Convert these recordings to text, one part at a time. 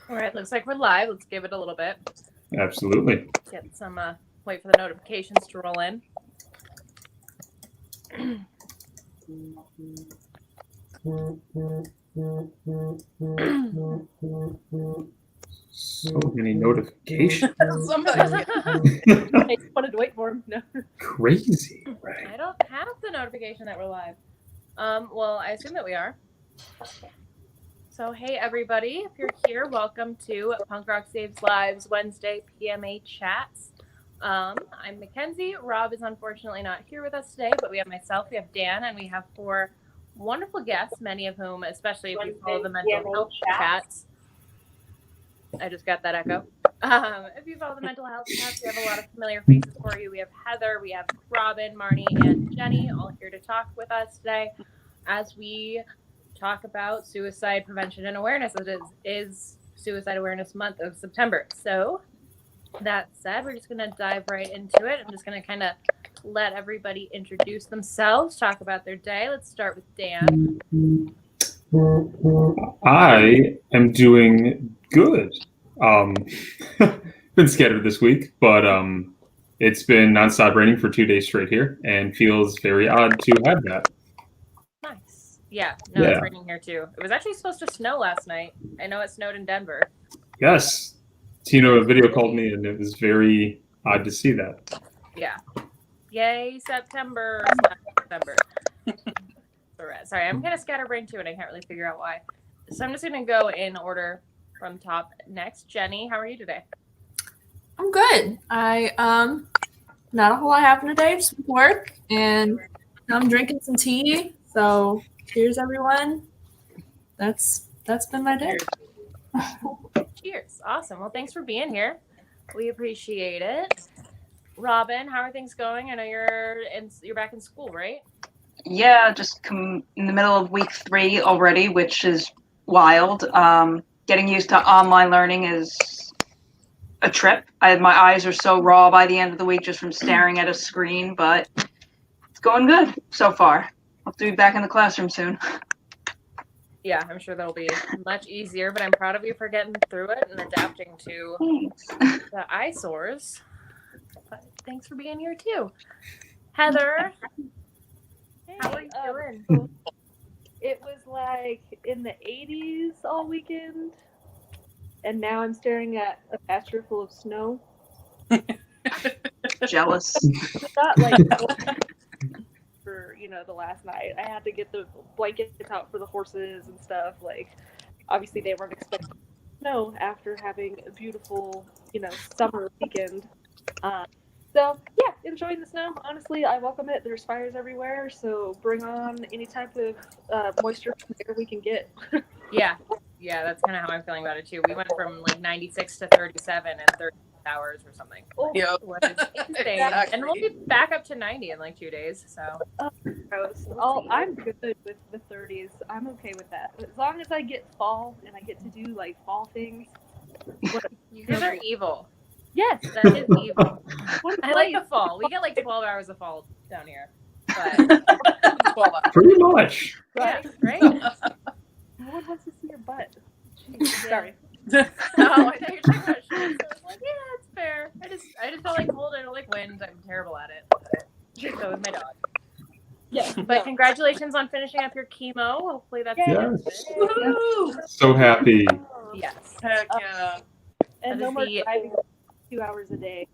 All right, looks like we're live. Let's give it a little bit. Absolutely. Get some, wait for the notifications to roll in. So many notifications. Somebody. I just wanted to wait for him. No. Crazy, I right? don't have the notification that we're live. Well, I assume that we are. So, hey, everybody. If you're here, welcome to Punk Rock Saves Lives Wednesday PMA Chats. I'm Mackenzie. Rob is unfortunately not here with us today, but we have myself, we have Dan, and we have four wonderful guests, many of whom, especially if you follow the mental health chats. I just got that echo. If you follow the mental health chats, we have a lot of familiar faces for you. We have Heather, we have Robin, Marnie, and Jenny all here to talk with us today as we talk about suicide prevention and awareness. It is Suicide Awareness Month of September. So that said, we're just going to dive right into it. I'm just going to kind of let everybody introduce themselves, talk about their day. Let's start with Dan. I am doing good. Been scattered this week, but it's been nonstop raining for 2 days straight here, and feels very odd to have that. Nice. Yeah, no, it's raining here too. It was actually supposed to snow last night. I know it snowed in Denver. Yes, Tino video called me, and it was very odd to see that. Yeah. Yay, September. Sorry, I'm kind of scatterbrained too, and I can't really figure out why. So I'm just going to go in order from top next. Jenny, how are you today? I'm good. I not a whole lot happened today, just work, and I'm drinking some tea. So cheers, everyone. That's been my day. Cheers. Awesome. Well, thanks for being here. We appreciate it. Robin, how are things going? I know you're back in school, right? Yeah, just come in the middle of week 3 already, which is wild. Getting used to online learning is a trip. My eyes are so raw by the end of the week just from staring at a screen, but it's going good so far. I'll be back in the classroom soon. Yeah, I'm sure that'll be much easier, but I'm proud of you for getting through it and adapting to the eyesores. But thanks for being here too. Heather, how are you doing? It was like in the 80s all weekend, and now I'm staring at a pasture full of snow. Jealous. Not like for the last night. I had to get the blankets out for the horses and stuff. Like, obviously they weren't expecting snow after having a beautiful summer weekend. So yeah, enjoying the snow. Honestly, I welcome it. There's fires everywhere, so bring on any type of moisture from the air we can get. Yeah, that's kind of how I'm feeling about it too. We went from like 96 to 37 in 30 hours or something. Yep. Which is insane. And we'll be back up to 90 in like 2 days. So I'm good with the 30s. I'm okay with that. As long as I get fall and I get to do like fall things. You guys are evil. Yes, that is evil. I like the fall. We get like 12 hours of fall down here. But pretty much. Yeah, right? No one wants to see your butt. Jeez, sorry. No, I thought you were talking about shit. So I was like, yeah, that's fair. I just don't like cold. I don't like wind. I'm terrible at it. So is my dog. Yeah. But congratulations on finishing up your chemo. Hopefully that's Yes. Woo! So happy. Yes. Heck yeah. And no more driving 2 hours a day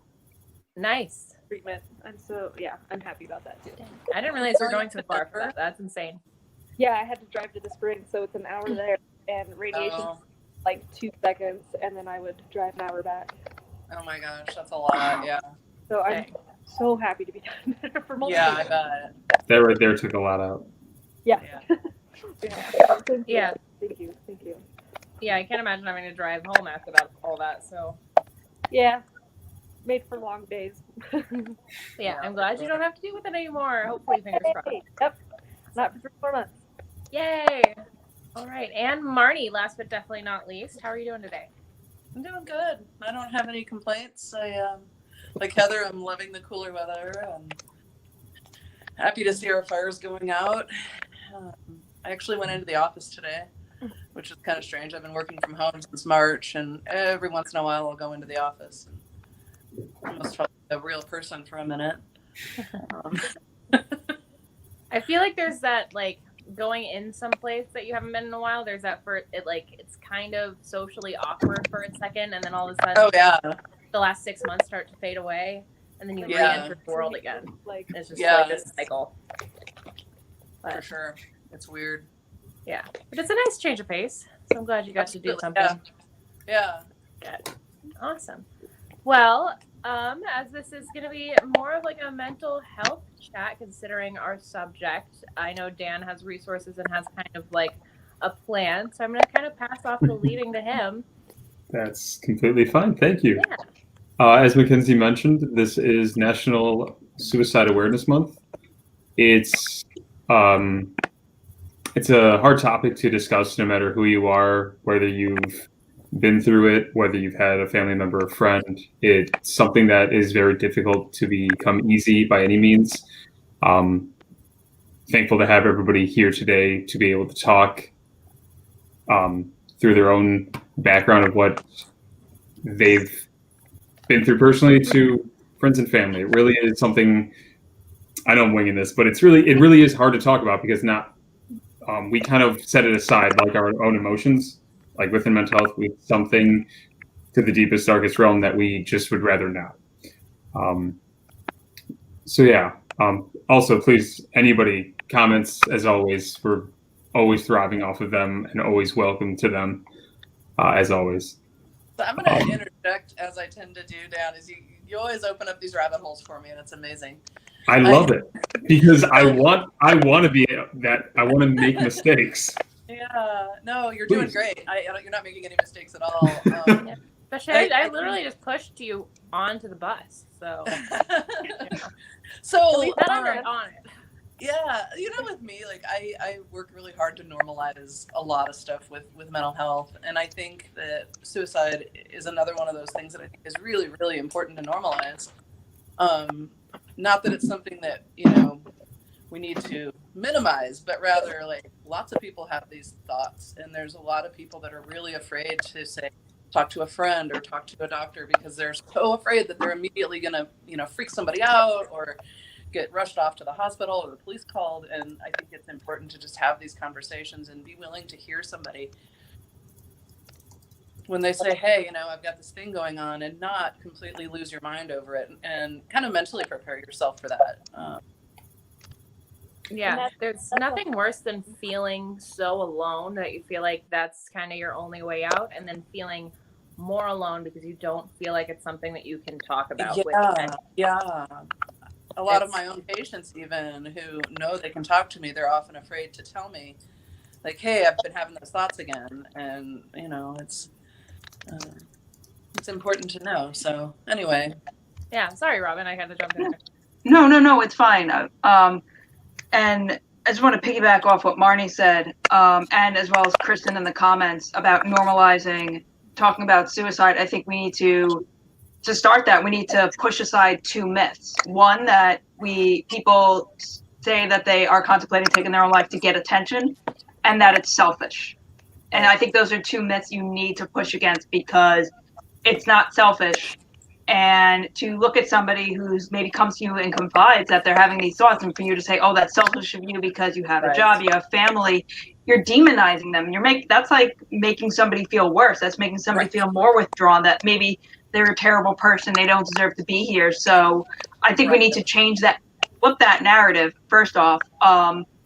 Nice. treatment. And so I'm happy about that too. I didn't realize you were going so far for that. That's insane. Yeah, I had to drive to the spring, so it's an hour there, and radiation like 2 seconds, and then I would drive an hour back. Oh my gosh, that's a lot. Yeah. So I'm so happy to be done for multiple. Yeah, I bet. That right there took a lot out. Yeah. Yeah. Thank you. Yeah, I can't imagine having to drive home after all that. So yeah, made for long days. yeah, I'm glad you don't have to deal with it anymore. Hopefully, fingers crossed. Yep. Not for 3 more months. Yay! All right, and Marnie, last but definitely not least, how are you doing today? I'm doing good. I don't have any complaints. Like Heather, I'm loving the cooler weather and happy to see our fires going out. I actually went into the office today which is kind of strange. I've been working from home since March, and every once in a while I'll go into the office and almost felt like a real person for a minute. I feel like there's that like going in someplace that you haven't been in a while. There's that for it, like it's kind of socially awkward for a second, and then all of a sudden, Oh yeah, the last 6 months start to fade away, and then you Yeah. re-enter the world again. Like, It's just Yeah. like this cycle. for But, sure. It's weird. but it's a nice change of pace. So I'm glad you got to do Absolutely, something. Yeah. Good. Awesome. Well, as this is going to be more of like a mental health chat, considering our subject, I know Dan has resources and has kind of like a plan. So I'm going to kind of pass off the leading to him. That's completely fine. Thank you. Yeah. As Mackenzie mentioned, this is National Suicide Awareness Month. It's a hard topic to discuss, no matter who you are, whether you've been through it, whether you've had a family member or friend. It's something that is very difficult to become easy by any means. Thankful to have everybody here today to be able to talk through their own background of what they've been through personally to friends and family. It really is something. I know I'm winging this, but it really is hard to talk about because we kind of set it aside, like our own emotions, like within mental health, with something to the deepest, darkest realm that we just would rather not. Also, please, anybody comments, as always, we're always thriving off of them and always welcome to them, as always. So I'm going to interject, as I tend to do, Dan, is you always open up these rabbit holes for me, and it's amazing. I love it because I want to be that. I want to make mistakes. Yeah, no, you're doing Please. great. You're not making any mistakes at all. Especially, I literally just pushed you onto the bus. So, So, we said on it. yeah, with me, like I work really hard to normalize a lot of stuff with mental health, and I think that suicide is another one of those things that I think is really, really important to normalize. Not that it's something that we need to minimize, but rather like lots of people have these thoughts, and there's a lot of people that are really afraid to say talk to a friend or talk to a doctor because they're so afraid that they're immediately gonna freak somebody out or get rushed off to the hospital or the police called. And I think it's important to just have these conversations and be willing to hear somebody when they say, hey, I've got this thing going on, and not completely lose your mind over it, and kind of mentally prepare yourself for that. Yeah, there's nothing worse than feeling so alone that you feel like that's kind of your only way out, and then feeling more alone because you don't feel like it's something that you can talk about with anyone. Yeah. A lot of my own patients, even who know they can talk to me, they're often afraid to tell me, like, hey, I've been having those thoughts again. And, it's important to know. So anyway. Yeah, sorry, Robin, I had to jump in there. No, it's fine. And I just want to piggyback off what Marnie said, and as well as Kristen in the comments about normalizing talking about suicide. I think we need to start that, we need to push aside two myths. One, that people say that they are contemplating taking their own life to get attention, and that it's selfish. And I think those are two myths you need to push against, because it's not selfish. And to look at somebody who's maybe comes to you and confides that they're having these thoughts, and for you to say, oh, that's selfish of you because you have a job, you have family, you're demonizing them. That's like making somebody feel worse. That's making somebody feel more withdrawn, that maybe they're a terrible person, they don't deserve to be here. So I think we need to change that, flip that narrative first off.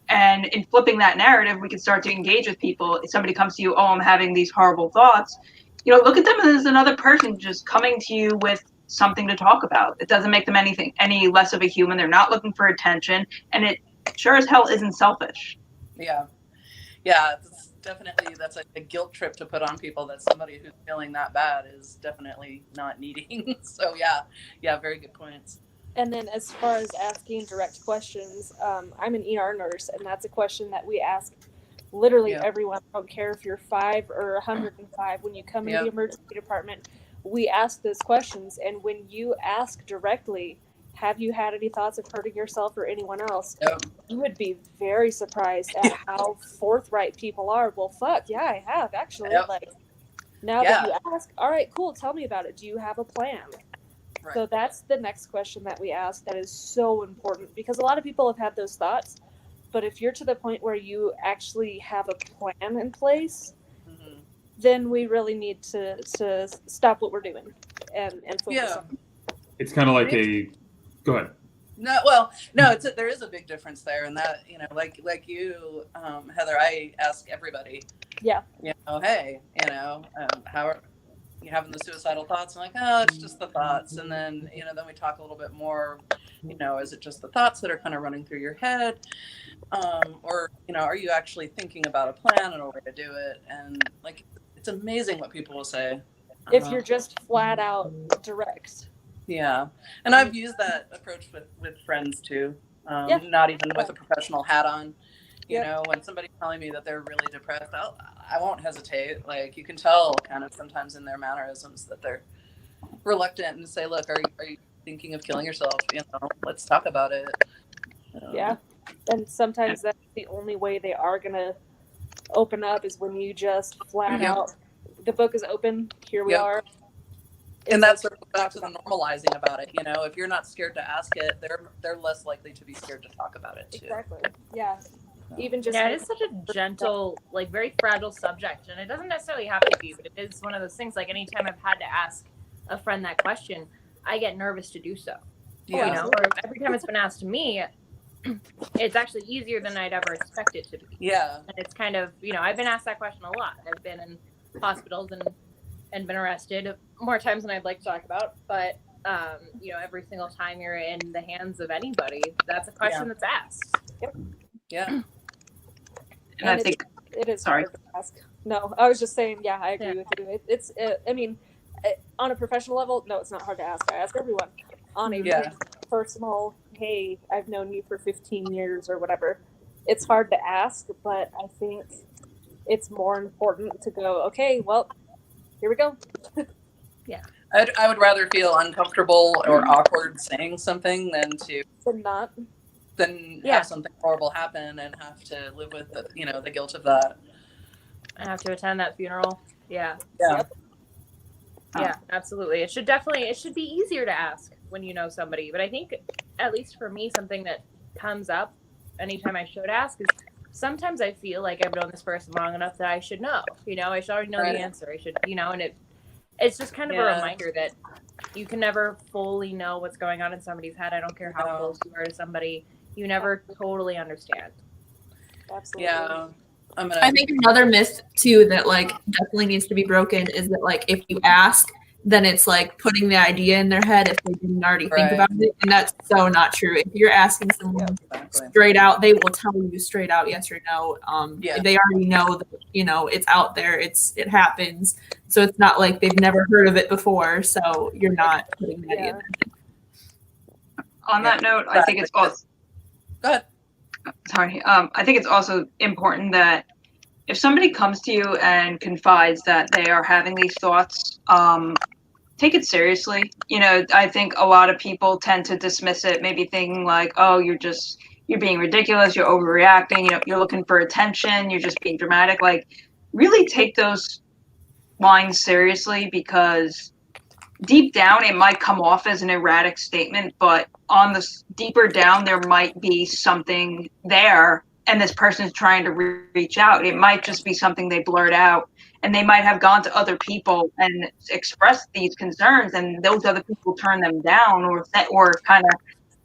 And in flipping that narrative, we can start to engage with people. If somebody comes to you, oh, I'm having these horrible thoughts, look at them as another person just coming to you with something to talk about. It doesn't make them any less of a human. They're not looking for attention, and it sure as hell isn't selfish. Yeah, that's like a guilt trip to put on people, that somebody who's feeling that bad is definitely not needing. So yeah, very good points. And then as far as asking direct questions, I'm an ER nurse, and that's a question that we ask literally everyone. I don't care if you're 5 or 105. When you come into the emergency department, we ask those questions. And when you ask directly, have you had any thoughts of hurting yourself or anyone else? Yep. You would be very surprised at how forthright people are. Well, fuck, yeah, I have actually. Yep. Like, now that you ask, all right, cool, tell me about it. Do you have a plan? Right. So that's the next question that we ask that is so important, because a lot of people have had those thoughts, but if you're to the point where you actually have a plan in place, Mhm. then we really need to stop what we're doing and focus Yeah. on. It's kind of like a. Go ahead. No, well, no, there is a big difference there, and that, you know, like you, Heather, I ask everybody, Yeah. you know, hey, you know, how are you having the suicidal thoughts? I'm like, oh, it's just the thoughts, and then, you know, then we talk a little bit more, you know, is it just the thoughts that are kind of running through your head, or, you know, are you actually thinking about a plan and a way to do it? And like, it's amazing what people will say. If you're just flat out direct. Yeah, and I've used that approach with friends too. Not even with a professional hat on. You Yep. know, when somebody's telling me that they're really depressed, I won't hesitate. Like, you can tell kind of sometimes in their mannerisms that they're reluctant, and say, look, are you thinking of killing yourself? You know, let's talk about it. Yeah. And sometimes that's the only way they are going to open up, is when you just flat Yep. out, the book is open, here we Yep. are. And that's back to the normalizing about it. You know, if you're not scared to ask it, they're less likely to be scared to talk about it too. Exactly. Yeah. Even just Yeah, it is such a gentle, like very fragile subject, and it doesn't necessarily have to be, but it is one of those things. Like anytime I've had to ask a friend that question, I get nervous to do so. Yeah. You know, or every time it's been asked to me, it's actually easier than I'd ever expect it to be. Yeah. And it's kind of, you know, I've been asked that question a lot. I've been in hospitals and been arrested more times than I'd like to talk about, but you know, every single time you're in the hands of anybody, that's a question that's asked. Yeah. And I think it is sorry. hard to ask. No, I was just saying, yeah, I agree Yeah. with you. It's I mean, on a professional level, no, it's not hard to ask. I ask everyone. On a Yeah. personal, hey, I've known you for 15 years or whatever, it's hard to ask, but I think it's more important to go, okay, well, here we go. I would rather feel uncomfortable or awkward saying something than not. have something horrible happen and have to live with the, you know, the guilt of that. I have to attend that funeral. Yeah. Yeah. Yep. Yeah, absolutely. It should be easier to ask when you know somebody. But I think, at least for me, something that comes up anytime I should ask is sometimes I feel like I've known this person long enough that I should know. You know, I should already know Right. the answer. I should, you know, and it's just kind of a reminder that you can never fully know what's going on in somebody's head. I don't care how No. close you are to somebody. You never totally understand. Absolutely. Yeah. I think another myth too that like definitely needs to be broken is that like if you ask, then it's like putting the idea in their head if they didn't already think Right. about it, and that's so not true. If you're asking someone Exactly. straight out, they will tell you straight out yes or no. Yeah. They already know that, you know, it's out there, it happens, so it's not like they've never heard of it before, so you're not putting the idea in their head. On that note, I think it's also Go ahead. sorry. I think it's also important that if somebody comes to you and confides that they are having these thoughts, take it seriously. You know, I think a lot of people tend to dismiss it, maybe thinking like, oh, you're being ridiculous, you're overreacting, you know, you're looking for attention, you're just being dramatic. Like, really take those lines seriously, because deep down it might come off as an erratic statement, but on the deeper down there might be something there, and this person's trying to reach out. It might just be something they blurt out, and they might have gone to other people and expressed these concerns, and those other people turn them down or kind of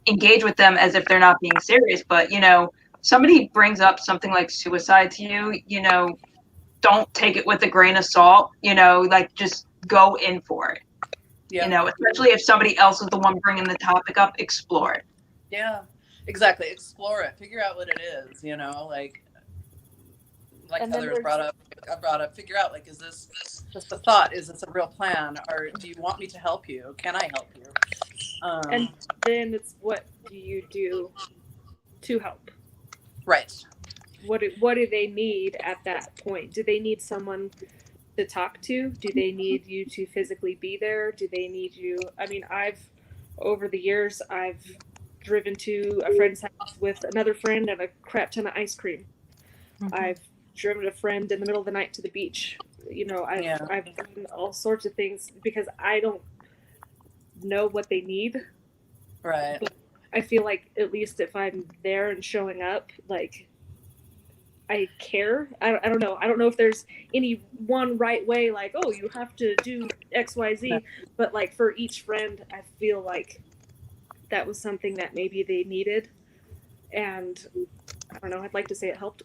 engage with them as if they're not being serious. But, you know, somebody brings up something like suicide to you, you know, don't take it with a grain of salt, you know, like just go in for it. Yeah. You know, especially if somebody else is the one bringing the topic up, explore it. Yeah. Exactly. Explore it. Figure out what it is. You know, like And then Heather has brought up. Figure out, like, is this just a thought? Is this a real plan? Or do you want me to help you? Can I help you? And then it's, what do you do to help? Right. What do they need at that point? Do they need someone to talk to? Do they need you to physically be there? Do they need you? I mean, I've over the years, I've driven to a friend's house with another friend and a crap ton of ice cream. I've driven a friend in the middle of the night to the beach. You know, I've done all sorts of things because I don't know what they need. Right. But I feel like at least if I'm there and showing up, like I care. I don't know. I don't know if there's any one right way, like, oh, you have to do X, Y, Z. But like for each friend, I feel like that was something that maybe they needed. And I don't know, I'd like to say it helped.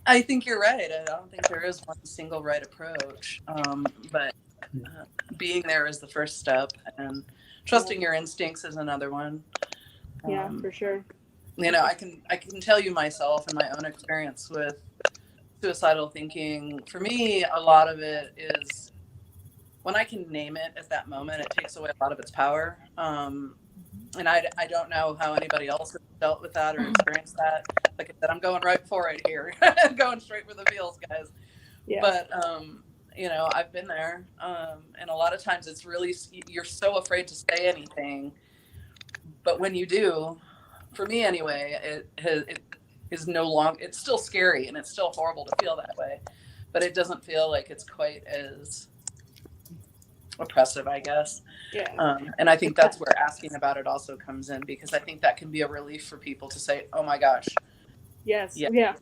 I think you're right. I don't think there is one single right approach. But being there is the first step, and trusting your instincts is another one. Yeah, for sure. You know, I can tell you myself and my own experience with suicidal thinking. For me, a lot of it is when I can name it at that moment, it takes away a lot of its power. And I don't know how anybody else has dealt with that or experienced that. Like I said, I'm going right for it here. Going straight for the feels, guys. Yeah. But, you know, I've been there. And a lot of times it's really, you're so afraid to say anything. But when you do, for me anyway, it is no longer, it's still scary and it's still horrible to feel that way. But it doesn't feel like it's quite as oppressive, I guess. Yeah. And I think that's where asking about it also comes in, because I think that can be a relief for people to say, oh my gosh. Yes. Yeah. Yeah.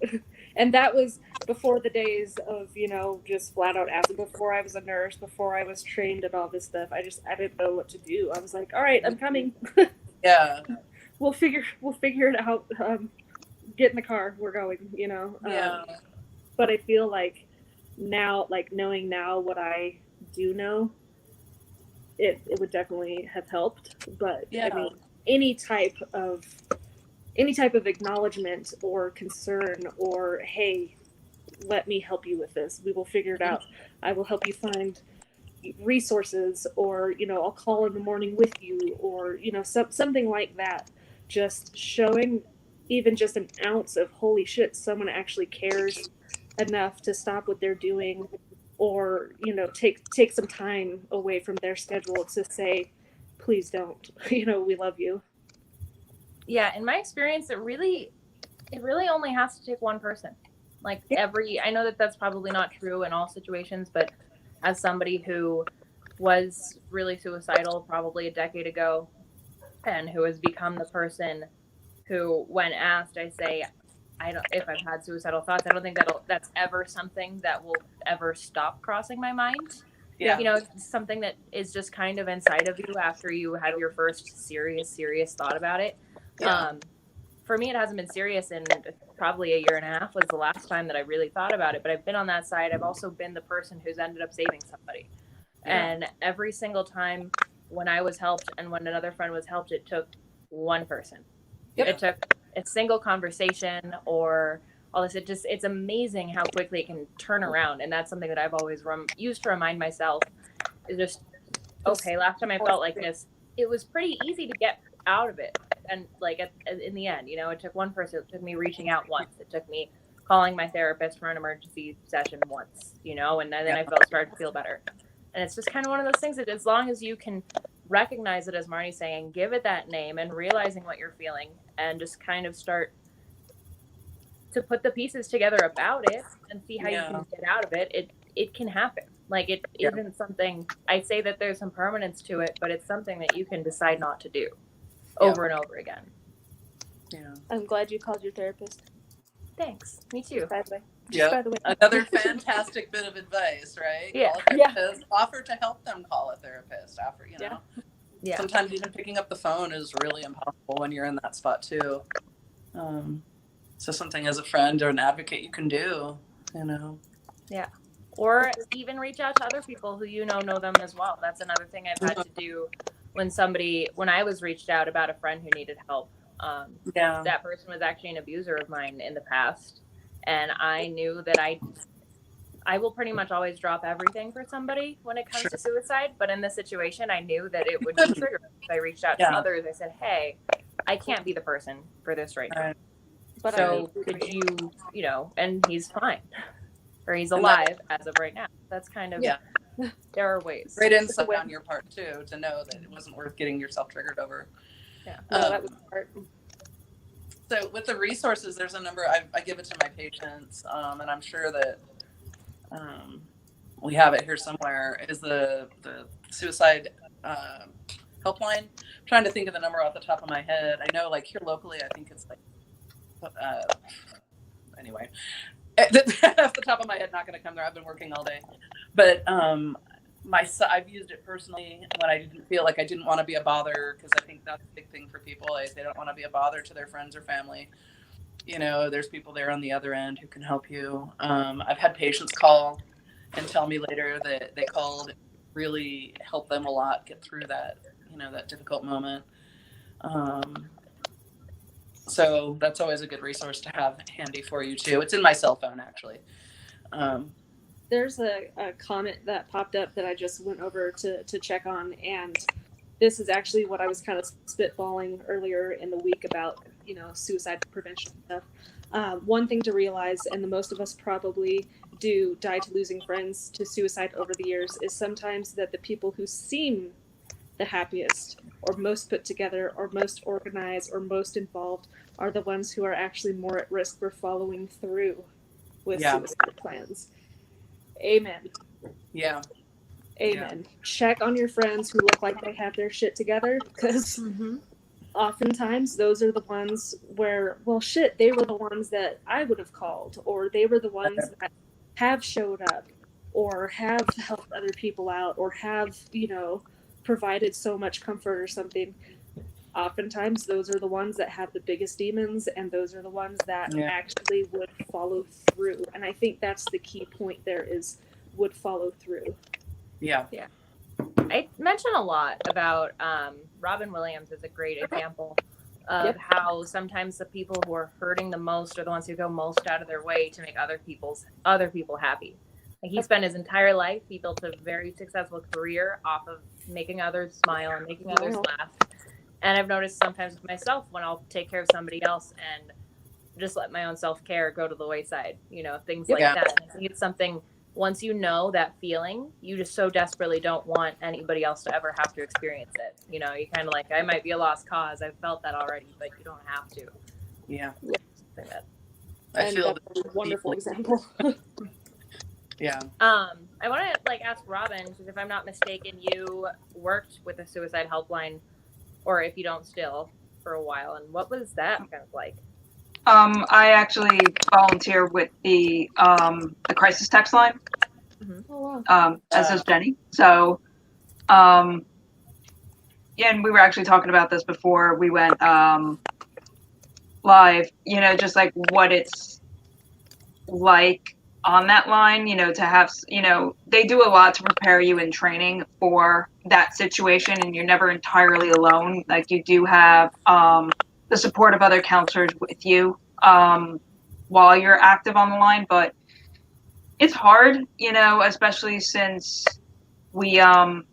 And that was before the days of, you know, just flat out asking. Before I was a nurse, before I was trained and all this stuff, I didn't know what to do. I was like, all right, I'm coming. Yeah. We'll figure it out. Get in the car. We're going, you know? Yeah. But I feel like now, like knowing now what I do know, it would definitely have helped. But Yeah. I mean, any type of acknowledgement or concern or, hey, let me help you with this. We will figure it out. I will help you find resources, or, you know, I'll call in the morning with you, or, you know, something like that. Just showing even just an ounce of holy shit, someone actually cares enough to stop what they're doing, or, you know, take some time away from their schedule to say, please don't, you know, we love you. Yeah, in my experience, it really only has to take one person. Like I know that that's probably not true in all situations, but as somebody who was really suicidal probably a decade ago, and who has become the person who, when asked, I say, if I've had suicidal thoughts, I don't think that's ever something that will ever stop crossing my mind. Yeah. You know, it's something that is just kind of inside of you after you have your first serious thought about it. Yeah. For me, it hasn't been serious in probably a year and a half was the last time that I really thought about it. But I've been on that side. I've also been the person who's ended up saving somebody. Yeah. And every single time when I was helped and when another friend was helped, it took one person. Yep. It took a single conversation or all this. It's amazing how quickly it can turn around. And that's something that I've always used to remind myself is just, okay, last time I felt like this, it was pretty easy to get out of it. And like in the end, you know, it took one person. It took me reaching out once. It took me calling my therapist for an emergency session once, you know, and then I started to feel better. And it's just kind of one of those things that as long as you can recognize it, as Marnie's saying, give it that name and realizing what you're feeling and just kind of start to put the pieces together about it and see how you can get out of it, it can happen. Like it isn't something, I say that there's some permanence to it, but it's something that you can decide not to do over and over again. Yeah. I'm glad you called your therapist. Thanks. Me too. By the way. Yeah. By the way. Another fantastic bit of advice, right? Yeah. Call a therapist. Offer to help them call a therapist. Offer, you know. Yeah. Sometimes even picking up the phone is really impossible when you're in that spot too. So something as a friend or an advocate you can do, you know. Yeah. Or even reach out to other people who you know them as well. That's another thing I've had to do when I was reached out about a friend who needed help. That person was actually an abuser of mine in the past. And I knew that I will pretty much always drop everything for somebody when it comes to suicide. But in this situation, I knew that it would be triggered. So I reached out to others. I said, hey, I can't be the person for this right now. But so could you know, and he's fine. Or he's alive as of right now. That's kind of There are ways. Great insight on your part too, to know that it wasn't worth getting yourself triggered over. Yeah. No, that was hard. So with the resources, there's a number. I give it to my patients, and I'm sure that we have it here somewhere. Is the suicide helpline? I'm trying to think of the number off the top of my head. I know, like here locally, I think it's like anyway. Off the top of my head, not going to come there. I've been working all day, but I've used it personally when I didn't feel like I didn't want to be a bother, because I think that's a big thing for people. They don't want to be a bother to their friends or family. You know, there's people there on the other end who can help you. I've had patients call and tell me later that they called, really helped them a lot get through that, that difficult moment. So that's always a good resource to have handy for you too. It's in my cell phone, actually. There's a comment that popped up that I just went over to check on, and this is actually what I was kind of spitballing earlier in the week about, suicide prevention stuff. One thing to realize, and the most of us probably do die to losing friends to suicide over the years, is sometimes that the people who seem the happiest or most put together or most organized or most involved are the ones who are actually more at risk for following through with suicide plans. Amen. Yeah. Amen. Yeah. Check on your friends who look like they have their shit together, because oftentimes those are the ones where, well, shit, they were the ones that I would have called, or they were the ones that have showed up or have helped other people out or have, provided so much comfort or something. Oftentimes those are the ones that have the biggest demons, and those are the ones that actually would follow through. And I think that's the key point there, is would follow through. Yeah. I mention a lot about Robin Williams is a great example of how sometimes the people who are hurting the most are the ones who go most out of their way to make other people happy. Like, he spent his entire life, he built a very successful career off of making others smile and making others laugh. And I've noticed sometimes with myself, when I'll take care of somebody else and just let my own self-care go to the wayside, things like that. And I think it's something, once you know that feeling, you just so desperately don't want anybody else to ever have to experience it. You kind of like, I might be a lost cause. I've felt that already, but you don't have to. Yeah. I feel that's a wonderful example. Yeah. I want to ask Robin, because if I'm not mistaken, you worked with a suicide helpline, or if you don't still, for a while. And what was that kind of like? I actually volunteer with the crisis text line, as does Jenny. So, and we were actually talking about this before we went live. Just like what it's like on that line. To have, they do a lot to prepare you in training for that situation, and you're never entirely alone. Like, you do have the support of other counselors with you while you're active on the line, but it's hard, especially since we hang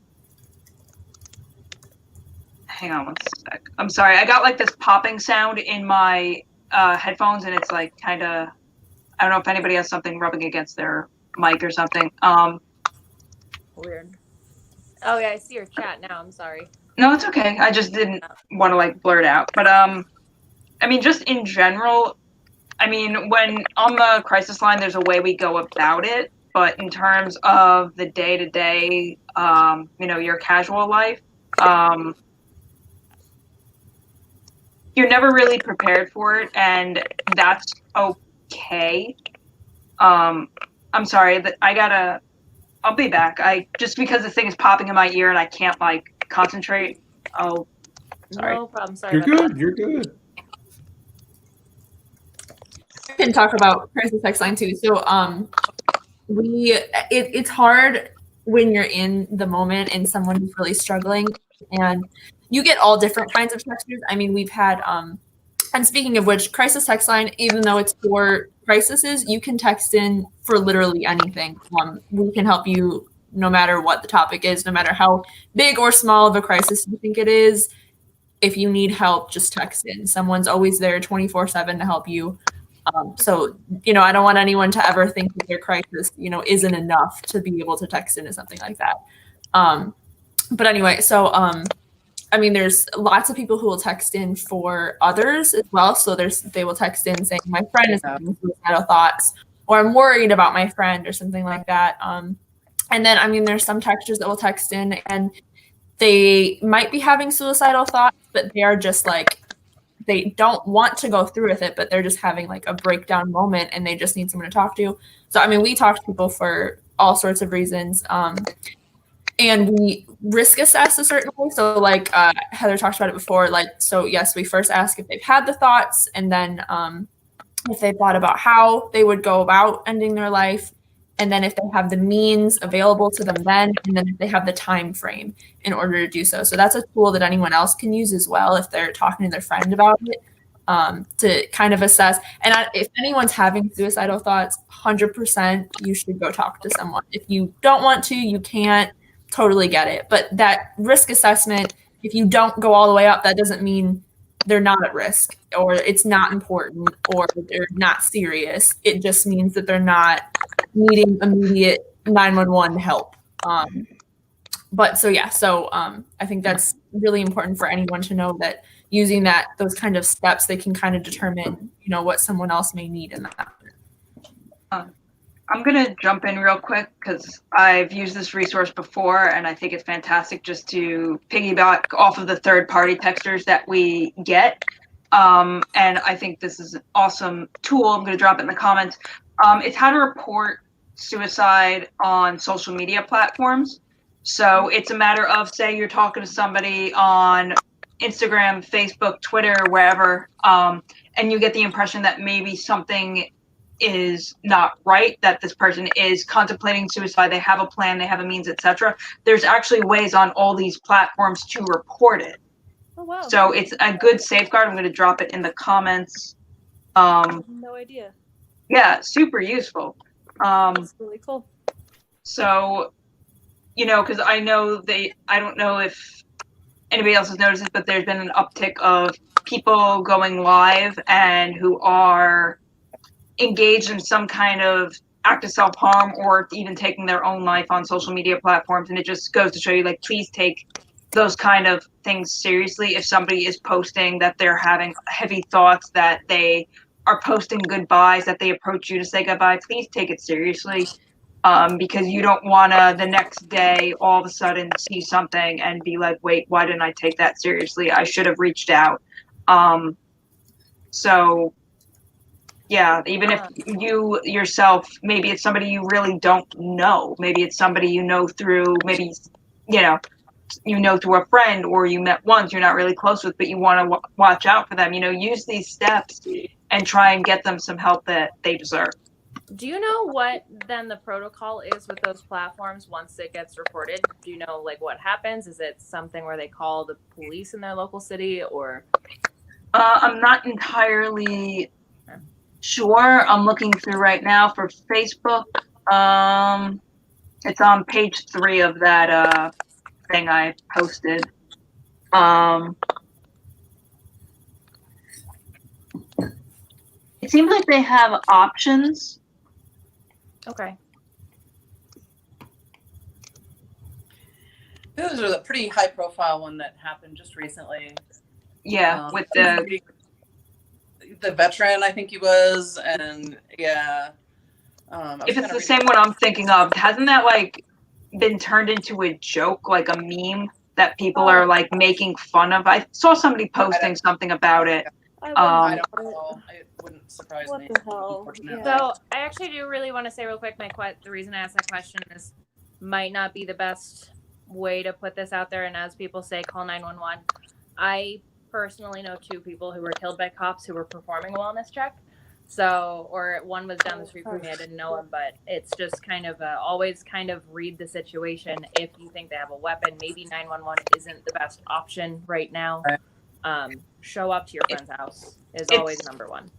on one sec. I'm sorry, I got like this popping sound in my headphones, and it's like kind of, I don't know if anybody has something rubbing against their mic or something. Weird. Oh yeah, I see your chat now. I'm sorry. No, it's okay. I just didn't want to blur it out. But just in general, when on the crisis line, there's a way we go about it. But in terms of the day-to-day, your casual life, you're never really prepared for it, and that's okay. I'm sorry that I'll be back. Just because this thing is popping in my ear and I can't concentrate. Oh, sorry. No problem. Sorry. You're good. I can talk about crisis text line too. So it's hard when you're in the moment and someone is really struggling, and you get all different kinds of textures. We've had and speaking of which, crisis text line, even though it's for crises, you can text in for literally anything. We can help you no matter what the topic is, no matter how big or small of a crisis you think it is. If you need help, just text in. Someone's always there 24/7 to help you. So, I don't want anyone to ever think that their crisis, isn't enough to be able to text into something like that. But anyway, so, there's lots of people who will text in for others as well. So they will text in saying, my friend is having suicidal thoughts, or I'm worried about my friend or something like that. And then, there's some texters that will text in and they might be having suicidal thoughts, but they are just like, they don't want to go through with it, but they're just having like a breakdown moment and they just need someone to talk to. So, we talk to people for all sorts of reasons. And we risk assess a certain way. So like Heather talked about it before, so yes, we first ask if they've had the thoughts, and then if they thought about how they would go about ending their life, and then if they have the means available to them then, and then if they have the time frame in order to do so. So that's a tool that anyone else can use as well if they're talking to their friend about it, to kind of assess. And if anyone's having suicidal thoughts, 100% you should go talk to someone. If you don't want to, you can't. Totally get it. But that risk assessment, if you don't go all the way up, that doesn't mean they're not at risk or it's not important or they're not serious. It just means that they're not needing immediate 911 help. I think that's really important for anyone to know, that using those kind of steps, they can kind of determine, what someone else may need in that. I'm going to jump in real quick because I've used this resource before and I think it's fantastic just to piggyback off of the third-party texters that we get. And I think this is an awesome tool. I'm going to drop it in the comments. It's how to report suicide on social media platforms. So it's a matter of, say you're talking to somebody on Instagram, Facebook, Twitter, wherever, and you get the impression that maybe something is not right, that this person is contemplating suicide, they have a plan, they have a means, etc. There's actually ways on all these platforms to report it. Oh wow. So it's a good safeguard. I'm going to drop it in the comments. No idea. Yeah, super useful. That's really cool. So, because I don't know if anybody else has noticed this, but there's been an uptick of people going live and who are engaged in some kind of act of self-harm or even taking their own life on social media platforms. And it just goes to show you, please take those kind of things seriously. If somebody is posting that they're having heavy thoughts, that they are posting goodbyes, that they approach you to say goodbye, please take it seriously, because you don't want to the next day all of a sudden see something and be like, wait, why didn't I take that seriously? I should have reached out. Yeah, even if you yourself, maybe it's somebody you really don't know. Maybe it's somebody you know through, maybe, through a friend, or you met once, you're not really close with, but you want to watch out for them. Use these steps and try and get them some help that they deserve. Do you know what then the protocol is with those platforms once it gets reported? Do you know what happens? Is it something where they call the police in their local city, or? I'm not entirely sure. I'm looking through right now for Facebook. It's on page 3 of that thing I posted. It seems like they have options. Okay. This was a pretty high-profile one that happened just recently. Yeah, with the veteran, I think he was, and yeah. If it's the same one I'm thinking of, hasn't that been turned into a joke, like a meme that people are making fun of? I saw somebody posting something about it. I don't know. It wouldn't surprise What me. the hell? Unfortunately. So I actually do really want to say real quick, the reason I asked that question is might not be the best way to put this out there. And as people say, call 911. I personally know 2 people who were killed by cops who were performing a wellness check. So, or one was down the street from me. I didn't know him, but it's just kind of always kind of read the situation. If you think they have a weapon, maybe 911 isn't the best option right now. Show up to your friend's house is always number one.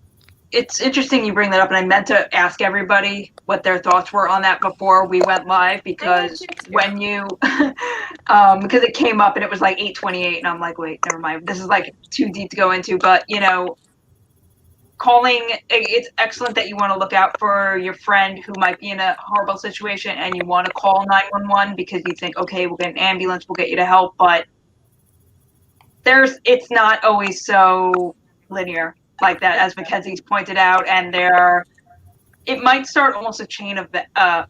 It's interesting you bring that up, and I meant to ask everybody what their thoughts were on that before we went live, because when you, because it came up and it was 8:28, and I'm like, wait, never mind. This is too deep to go into, but calling, it's excellent that you want to look out for your friend who might be in a horrible situation and you want to call 911 because you think, okay, we'll get an ambulance, we'll get you to help, but it's not always so linear like that, as Mackenzie's pointed out, and it might start almost a chain of a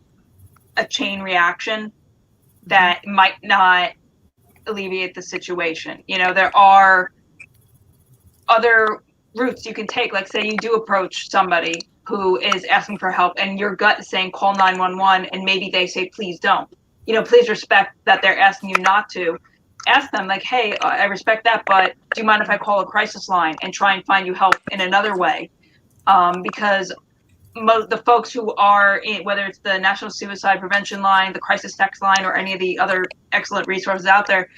chain reaction that might not alleviate the situation. You know, there are other routes you can take. Like, say you do approach somebody who is asking for help and your gut is saying call 911, and maybe they say please don't. You know, please respect that they're asking you not to. Ask them, like, hey, I respect that, but do you mind if I call a crisis line and try and find you help in another way? Because the folks who are in, whether it's the National Suicide Prevention Line, the Crisis Text Line, or any of the other excellent resources out there,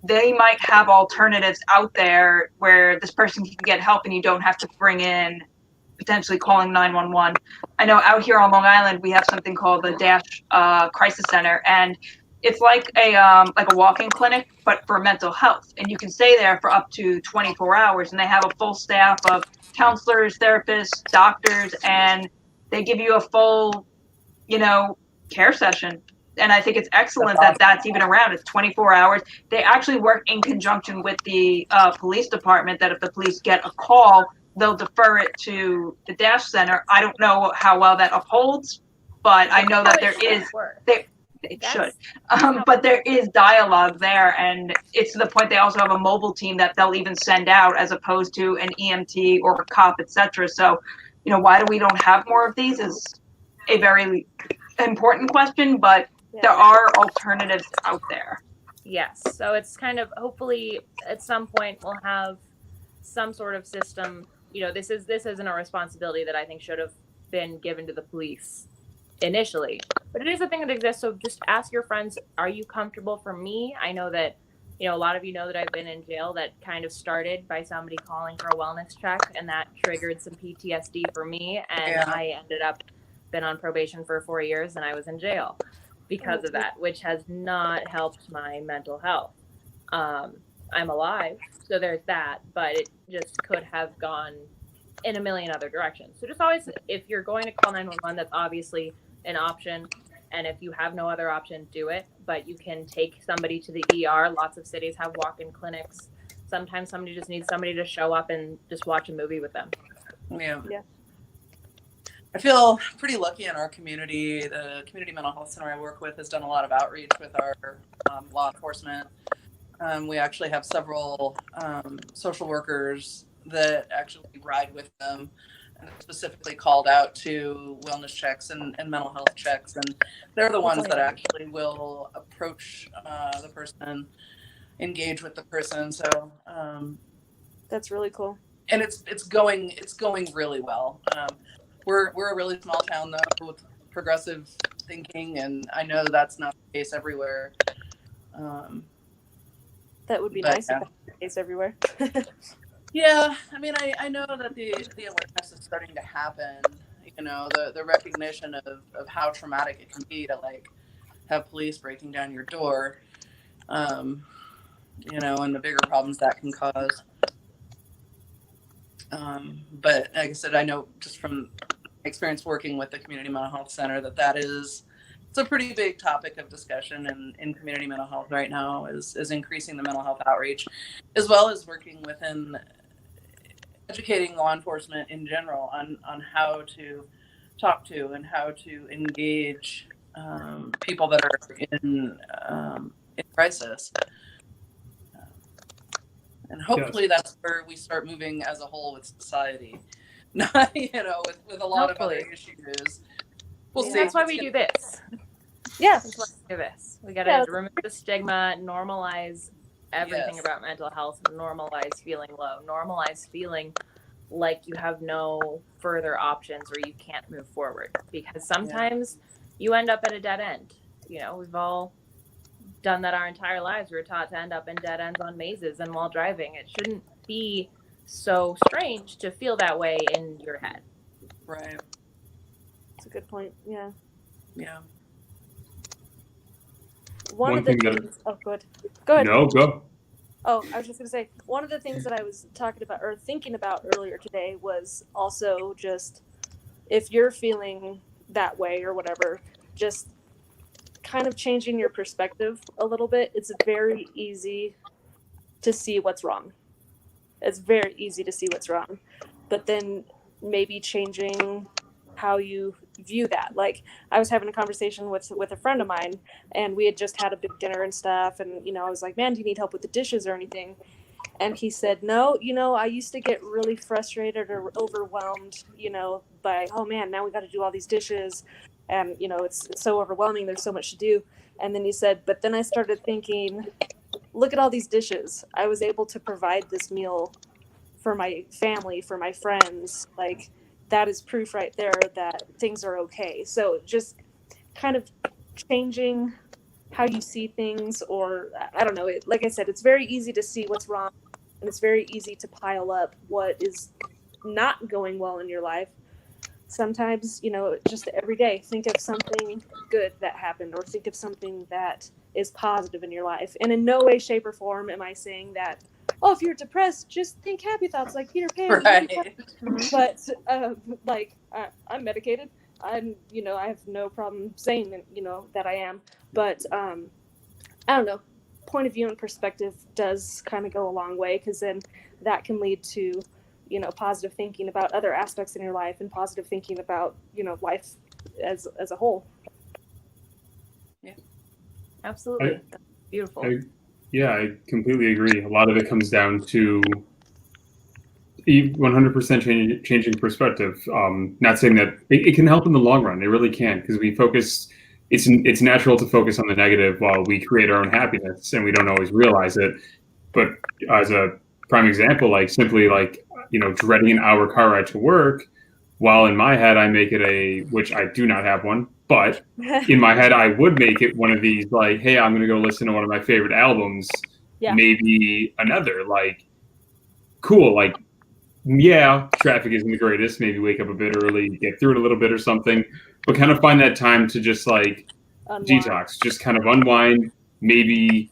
they might have alternatives out there where this person can get help and you don't have to bring in potentially calling 911. I know out here on Long Island, we have something called the Dash Crisis Center, and it's like a walk-in clinic, but for mental health. And you can stay there for up to 24 hours, and they have a full staff of counselors, therapists, doctors, and they give you a full, care session. And I think it's excellent that that's even around. It's 24 hours. They actually work in conjunction with the police department, that if the police get a call, they'll defer it to the Dash Center. I don't know how well that upholds, but I know that there is. It should. But there is dialogue there, and it's to the point they also have a mobile team that they'll even send out as opposed to an EMT or a cop, etc. So, why we don't have more of these is a very important question, but there are alternatives out there. Yes. So it's kind of, hopefully at some point we'll have some sort of system. This isn't a responsibility that I think should have been given to the police initially, but it is a thing that exists. So just ask your friends, are you comfortable? For me, I know that a lot of you know that I've been in jail. That kind of started by somebody calling for a wellness check, and that triggered some PTSD for me, and I ended up been on probation for 4 years, and I was in jail because of that, which has not helped my mental health. I'm alive, so there's that, but it just could have gone in a million other directions. So just always, if you're going to call 911, that's obviously an option. And if you have no other option, do it. But you can take somebody to the ER. Lots of cities have walk-in clinics. Sometimes somebody just needs somebody to show up and just watch a movie with them. Yeah. I feel pretty lucky in our community. The community mental health center I work with has done a lot of outreach with our law enforcement. We actually have several social workers that actually ride with them, and specifically called out to wellness checks and mental health checks, and they're the ones that actually will approach the person, engage with the person. So that's really cool, and it's going really well. We're a really small town though, with progressive thinking, and I know that's not the case everywhere. That would be nice if that was the case everywhere. Yeah, I mean, I know that the awareness is starting to happen. The recognition of how traumatic it can be to have police breaking down your door, and the bigger problems that can cause. But like I said, I know just from experience working with the community mental health center it's a pretty big topic of discussion in community mental health right now is increasing the mental health outreach, as well as working within educating law enforcement in general on how to talk to and how to engage people that are in crisis. And hopefully that's where we start moving as a whole with society, not, with a lot of other issues. We'll see. That's why we do this. Yeah. That's why we do this. We got to remove the stigma, normalize everything about mental health, normalize feeling low, normalize feeling like you have no further options or you can't move forward, because sometimes you end up at a dead end. We've all done that our entire lives. We were taught to end up in dead ends on mazes and while driving. It shouldn't be so strange to feel that way in your head. Right. That's a good point. Yeah. Yeah. One of the thing things. Oh, good. Go ahead. No, go. Oh, I was just gonna say one of the things that I was talking about or thinking about earlier today was also just if you're feeling that way or whatever, just kind of changing your perspective a little bit. It's very easy to see what's wrong. It's very easy to see what's wrong, but then maybe changing how you view that. Like I was having a conversation with a friend of mine, and we had just had a big dinner and stuff, and I was like, "Man, do you need help with the dishes or anything?" And he said, "No, I used to get really frustrated or overwhelmed, by, oh man, now we got to do all these dishes, and it's so overwhelming. There's so much to do." And then he said, "But then I started thinking, look at all these dishes. I was able to provide this meal for my family, for my friends. Like that is proof right there that things are okay." So just kind of changing how you see things, or I don't know. Like I said, it's very easy to see what's wrong, and it's very easy to pile up what is not going well in your life. Sometimes, just every day, think of something good that happened, or think of something that is positive in your life. And in no way, shape, or form am I saying that, oh, if you're depressed, just think happy thoughts like Peter Pan. Right. But I'm medicated. I have no problem saying that, that I am. But I don't know. Point of view and perspective does kind of go a long way, because then that can lead to positive thinking about other aspects in your life, and positive thinking about life as a whole. Absolutely. That's beautiful. I completely agree. A lot of it comes down to 100% changing perspective. Not saying that it can help in the long run. It really can, because we focus. It's natural to focus on the negative while we create our own happiness, and we don't always realize it. But as a prime example, dreading an hour car ride to work, while in my head I make it which I do not have one, but in my head I would make it one of these, like, hey, I'm going to go listen to one of my favorite albums. Yeah. Maybe another, like, cool, like, yeah, traffic isn't the greatest. Maybe wake up a bit early, get through it a little bit or something, but kind of find that time to just like Unwind. detox, just kind of unwind. Maybe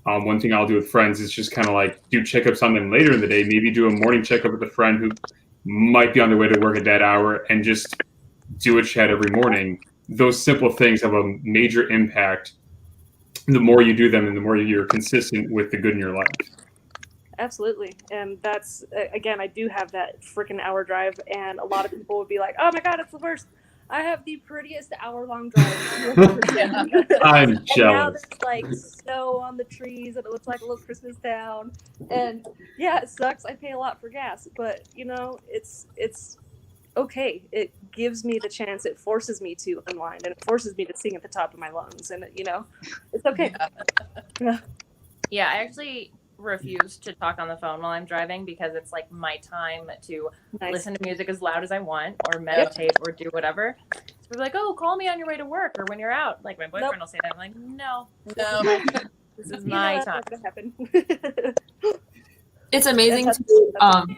one thing I'll do with friends is just kind of like do checkups on them later in the day. Maybe do a morning checkup with a friend who might be on their way to work at that hour, and just do a chat every morning. Those simple things have a major impact. The more you do them, and the more you're consistent with the good in your life. Absolutely. And that's, again, I do have that freaking hour drive, and a lot of people would be like, oh my God, it's the worst. I have the prettiest hour-long drive. I'm And now jealous. there's like snow on the trees, and it looks like a little Christmas town. And yeah, it sucks. I pay a lot for gas, but it's okay. It gives me the chance. It forces me to unwind, and it forces me to sing at the top of my lungs, and it's okay. Yeah, I actually refuse to talk on the phone while I'm driving, because it's like my time to Nice. listen to music as loud as I want, or meditate, or do whatever. So we're like, oh, call me on your way to work or when you're out. Like my boyfriend will say that. I'm like, no, No. this is You know my that's time. not gonna happen. It's amazing That's- to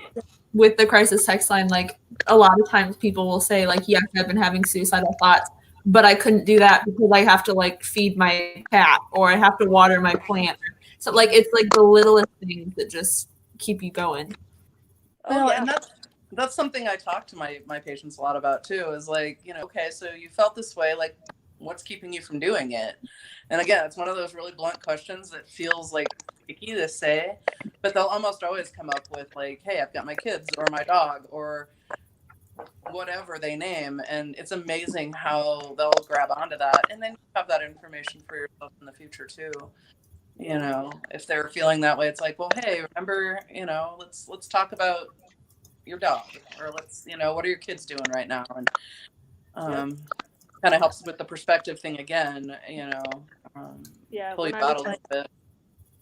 with the crisis text line, like a lot of times people will say like, yes, I've been having suicidal thoughts, but I couldn't do that because I have to like feed my cat, or I have to water my plant. So like it's like the littlest things that just keep you going. Oh, yeah. And that's something I talk to my patients a lot about too, is like, okay, so you felt this way, like what's keeping you from doing it? And again, it's one of those really blunt questions that feels like tricky to say, but they'll almost always come up with like, hey, I've got my kids or my dog or whatever they name. And it's amazing how they'll grab onto that. And then you have that information for yourself in the future too. If they're feeling that way, it's like, well, hey, remember, let's talk about your dog, or let's, what are your kids doing right now? And kind of helps with the perspective thing again, Yeah. pull you when I out was a like- little bit.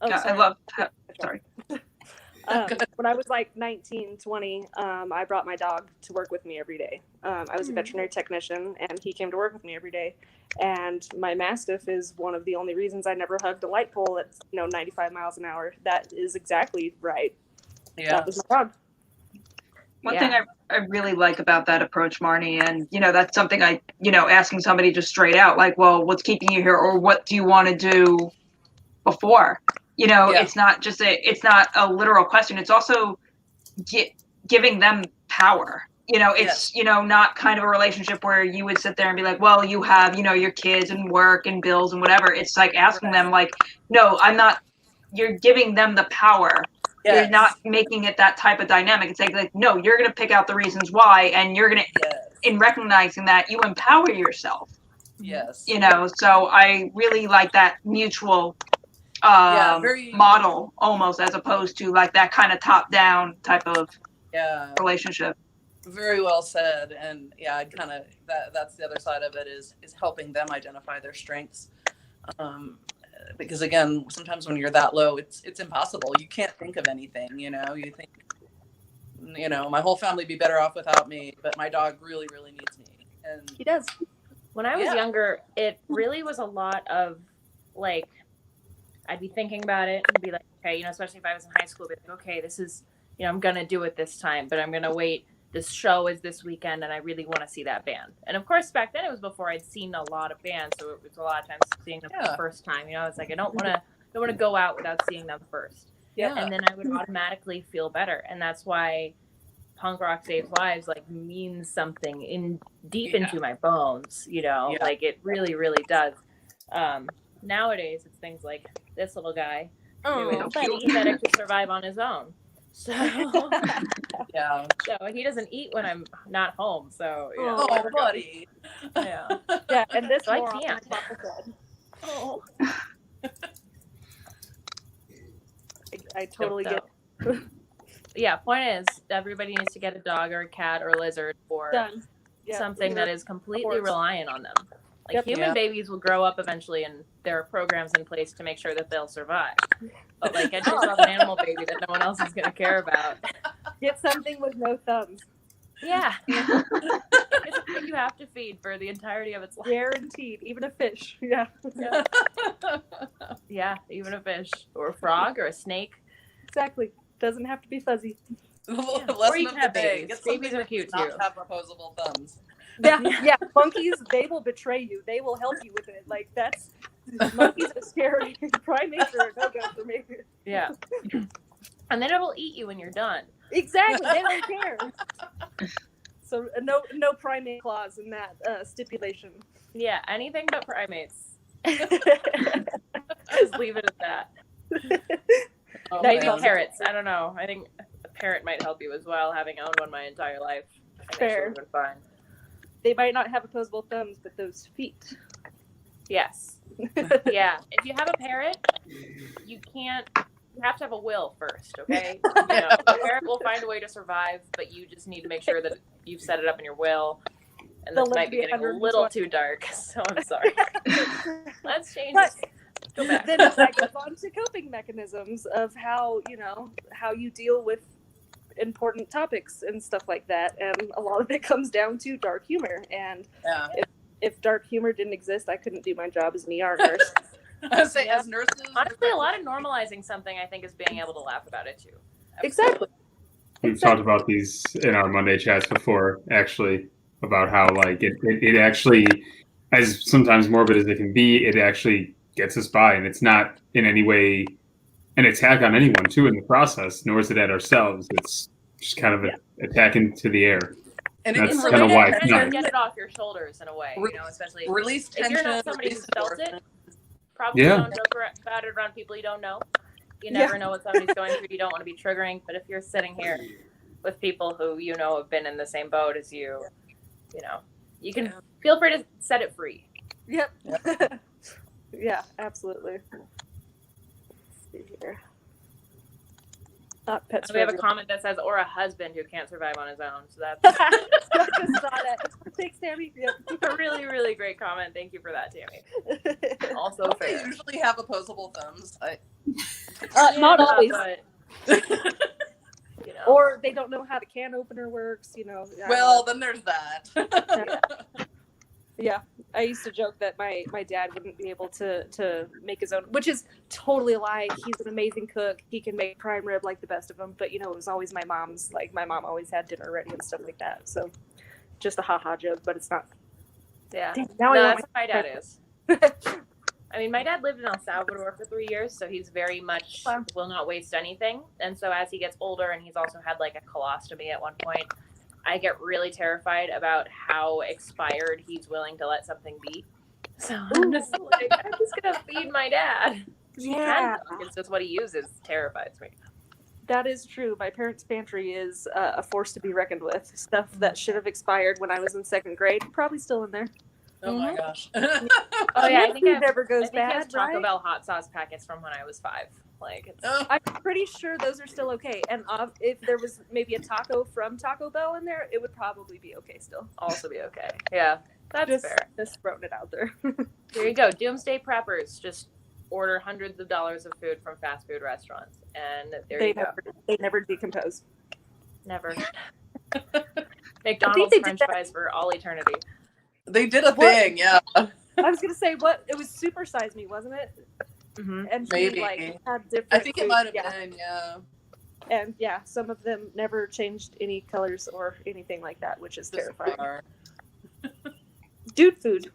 Oh, Yeah, I sorry. love. Sorry. When I was like 19, 20, I brought my dog to work with me every day. I was a veterinary technician, and he came to work with me every day. And my Mastiff is one of the only reasons I never hugged a light pole at 95 miles an hour. That is exactly right. Yeah. That was my dog. One Yeah. thing I really like about that approach, Marnie, and that's something asking somebody just straight out, like, well, what's keeping you here, or what do you want to do before? Yeah. Yeah. It's not a literal question. It's also giving them power. It's, not kind of a relationship where you would sit there and be like, well, you have, your kids and work and bills and whatever. It's like asking them like, no, I'm not, you're giving them the power. Yes. You're not making it that type of dynamic. It's like, no, you're going to pick out the reasons why, and you're going to, Yes. in recognizing that, you empower yourself, Yes. so I really like that mutual very model almost, as opposed to like that kind of top down type of relationship. Very well said. And yeah, I'd kind of that's the other side of it is helping them identify their strengths. Because again, sometimes when you're that low, it's impossible. You can't think of anything, you think, my whole family would be better off without me, but my dog really, really needs me. And He does. When I was younger, it really was a lot of like, I'd be thinking about it and be like, okay, especially if I was in high school, I'd be like, okay, this is, I'm going to do it this time, but I'm going to wait. This show is this weekend and I really want to see that band. And of course, back then it was before I'd seen a lot of bands. So it was a lot of times seeing them for the first time. It's like, I don't want to go out without seeing them first. Yeah. And then I would automatically feel better. And that's why Punk Rock Saves Lives means something deep into my bones, like it really, really does. Nowadays it's things like this little guy who is pathetic to survive on his own. So so he doesn't eat when I'm not home. So oh, buddy. Yeah. Yeah, and this So I more often can't. than Papa said. Oh. I totally So, get it. yeah, point is everybody needs to get a dog or a cat or a lizard or Done. Yeah, something that is completely Of course. reliant on them. Like Yep. human Yeah. babies will grow up eventually and there are programs in place to make sure that they'll survive. But get yourself an animal baby that no one else is gonna care about. Get something with no thumbs. Yeah. It's a thing you have to feed for the entirety of its life. Guaranteed. Even a fish. Yeah. Yeah, even a fish. Or a frog or a snake. Exactly. Doesn't have to be fuzzy. Or Lesson you of can the have day. babies. Get Babies something are that cute does too. not have opposable thumbs. Yeah. Monkeys, they will betray you. They will help you with it. Monkeys are scary. Primates are a no-go for me. Yeah. And then it will eat you when you're done. Exactly. They don't care. So no primate clause in that stipulation. Yeah, anything but primates. Just leave it at that. Oh, Maybe man. parrots. I don't know. I think a parrot might help you as well, having owned one my entire life. I think Fair. it would have been fine. They might not have opposable thumbs, but those feet. Yes. Yeah. If you have a parrot, you have to have a will first, okay? The parrot will find a way to survive, but you just need to make sure that you've set it up in your will. And They'll this live might to be be getting a 120. little too dark, so I'm sorry. Let's change But this. Go back. then that goes on to coping mechanisms of how you deal with important topics and stuff like that. And a lot of it comes down to dark humor. And Yeah. if dark humor didn't exist, I couldn't do my job as an ER nurse. I would say as nurses. Honestly, a lot of normalizing something, I think, is being able to laugh about it too. Exactly. We've talked about these in our Monday chats before, actually, about how it actually, as sometimes morbid as it can be, it actually gets us by, and it's not in any way an attack on anyone too in the process, nor is it at ourselves. It's just kind of an attack into the air. And That's it can kinda relate- why it's not- Get it off your shoulders in a way, especially release if tension. you're not somebody who release felt it. endorphins. Probably Yeah. don't joke about it around people you don't know. You never know what somebody's going through. You don't want to be triggering, but if you're sitting here with people who have been in the same boat as you, you can feel free to set it free. Yep. Yeah, absolutely. Let's see here. Pets We have a for comment that says, or a husband who can't survive on his own. So that's everyone. I just saw that. Thanks, Tammy. Yep. a really, really great comment. Thank you for that, Tammy. Also Don't they fair. usually have opposable thumbs? Not always. But, Or they don't know how the can opener works, I don't Well, know. then there's that. Yeah. I used to joke that my dad wouldn't be able to make his own, which is totally a lie. He's an amazing cook. He can make prime rib like the best of them. But, it was always my mom's. Like, my mom always had dinner ready and stuff like that. So, just a ha-ha joke, but it's not. Yeah. Damn, now No, I that's want what my dad is. I I mean, my dad lived in El Salvador for 3 years, so he's very much will not waste anything. And so as he gets older, and he's also had like a colostomy at one point, I get really terrified about how expired he's willing to let something be. So I'm just like, I'm just gonna feed my dad. Yeah, It's just what he uses terrifies me. that is true. My parents' pantry is a force to be reckoned with. Stuff that should have expired when I was in 2nd grade, probably still in there. Oh my gosh. Oh yeah, I think Food I never I goes think he has bad, Taco right? Bell hot sauce packets from when I was 5. Like, it's Oh, I'm pretty sure those are still okay. And if there was maybe a taco from Taco Bell in there, it would probably be okay still. also be okay. Yeah, that's Just, fair. just throwing it out there. There you go. Doomsday preppers just order hundreds of dollars of food from fast food restaurants, and there you go. They never decompose. Never. McDonald's they did French that- fries for all eternity. they did a What? thing, yeah. I was gonna say it was Super Size Me, wasn't it? Mm-hmm. And she Maybe. like had different. I think it foods. might have Yeah. been, yeah. And yeah, some of them never changed any colors or anything like that, which is terrifying. Bizarre. Dude food.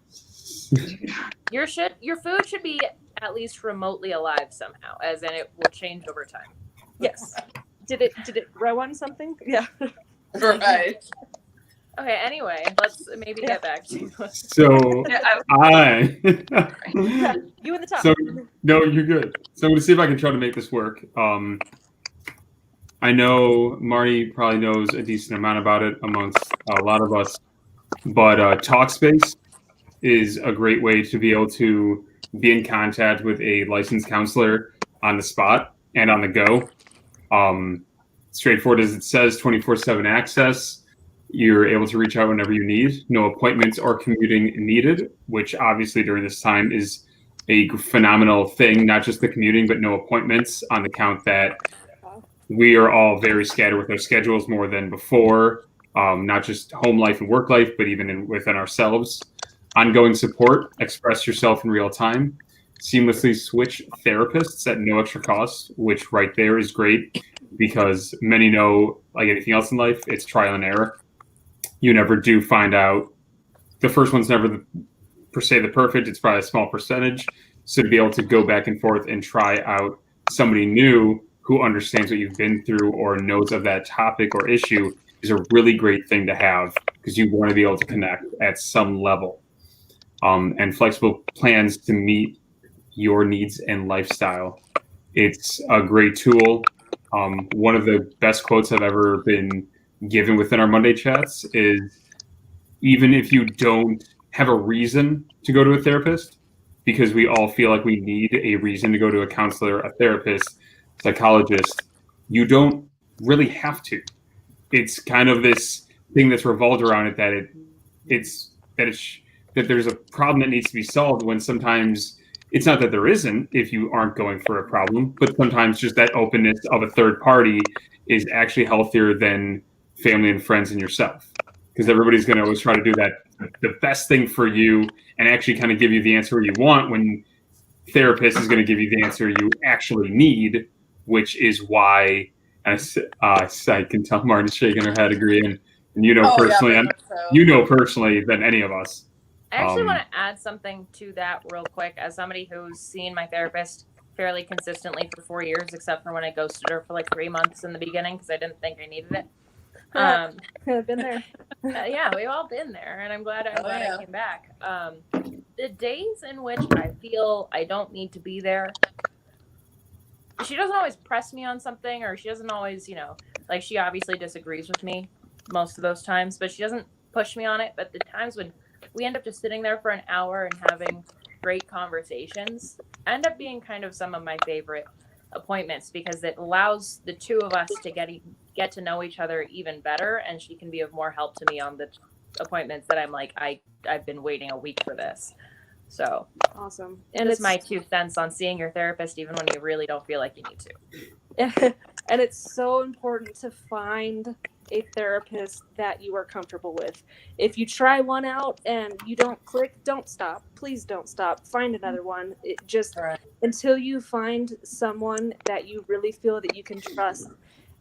Your food should be at least remotely alive somehow, as in it will change over time. Yes. Did it grow on something? Yeah. Right. Okay. Anyway, let's maybe get back to. So Yeah, I. You in the top. So no, you're good. So I'm gonna see if I can try to make this work. I know Marty probably knows a decent amount about it amongst a lot of us, but Talkspace is a great way to be able to be in contact with a licensed counselor on the spot and on the go. Straightforward as it says, 24/7 access. You're able to reach out whenever you need. No appointments or commuting needed, which obviously during this time is a phenomenal thing. Not just the commuting, but no appointments on the count that we are all very scattered with our schedules more than before. Not just home life and work life, but even within ourselves. Ongoing support, express yourself in real time. Seamlessly switch therapists at no extra cost, which right there is great because many know, like anything else in life, it's trial and error. You never do find out. The first one's never per se the perfect. It's probably a small percentage. So to be able to go back and forth and try out somebody new who understands what you've been through or knows of that topic or issue is a really great thing to have because you want to be able to connect at some level. And flexible plans to meet your needs and lifestyle. It's a great tool. One of the best quotes I've ever been given within our Monday chats is even if you don't have a reason to go to a therapist, because we all feel like we need a reason to go to a counselor, a therapist, psychologist, you don't really have to. It's kind of this thing that's revolved around it that there's a problem that needs to be solved when sometimes it's not that there isn't if you aren't going for a problem, but sometimes just that openness of a third party is actually healthier than family and friends and yourself. Because everybody's going to always try to do that, the best thing for you and actually kind of give you the answer you want when therapist is going to give you the answer you actually need, which is why I can tell Martin's shaking her head agreeing. And you know personally, very much so. you know personally than any of us. I actually want to add something to that real quick. As somebody who's seen my therapist fairly consistently for 4 years, except for when I ghosted her for like 3 months in the beginning because I didn't think I needed it. I've been there. Yeah, we've all been there, and I'm glad yeah. I came back. The days in which I feel I don't need to be there, she doesn't always press me on something, or she doesn't always, like she obviously disagrees with me most of those times, but she doesn't push me on it. But the times when we end up just sitting there for an hour and having great conversations end up being kind of some of my favorite appointments because it allows the two of us to get to know each other even better, and she can be of more help to me on the appointments that I'm like, I've been waiting a week for this. So Awesome. and it's my 2 cents on seeing your therapist even when you really don't feel like you need to. And it's so important to find a therapist that you are comfortable with. If you try one out and you don't click, don't stop. Please don't stop. Find another one. It just Right. until you find someone that you really feel that you can trust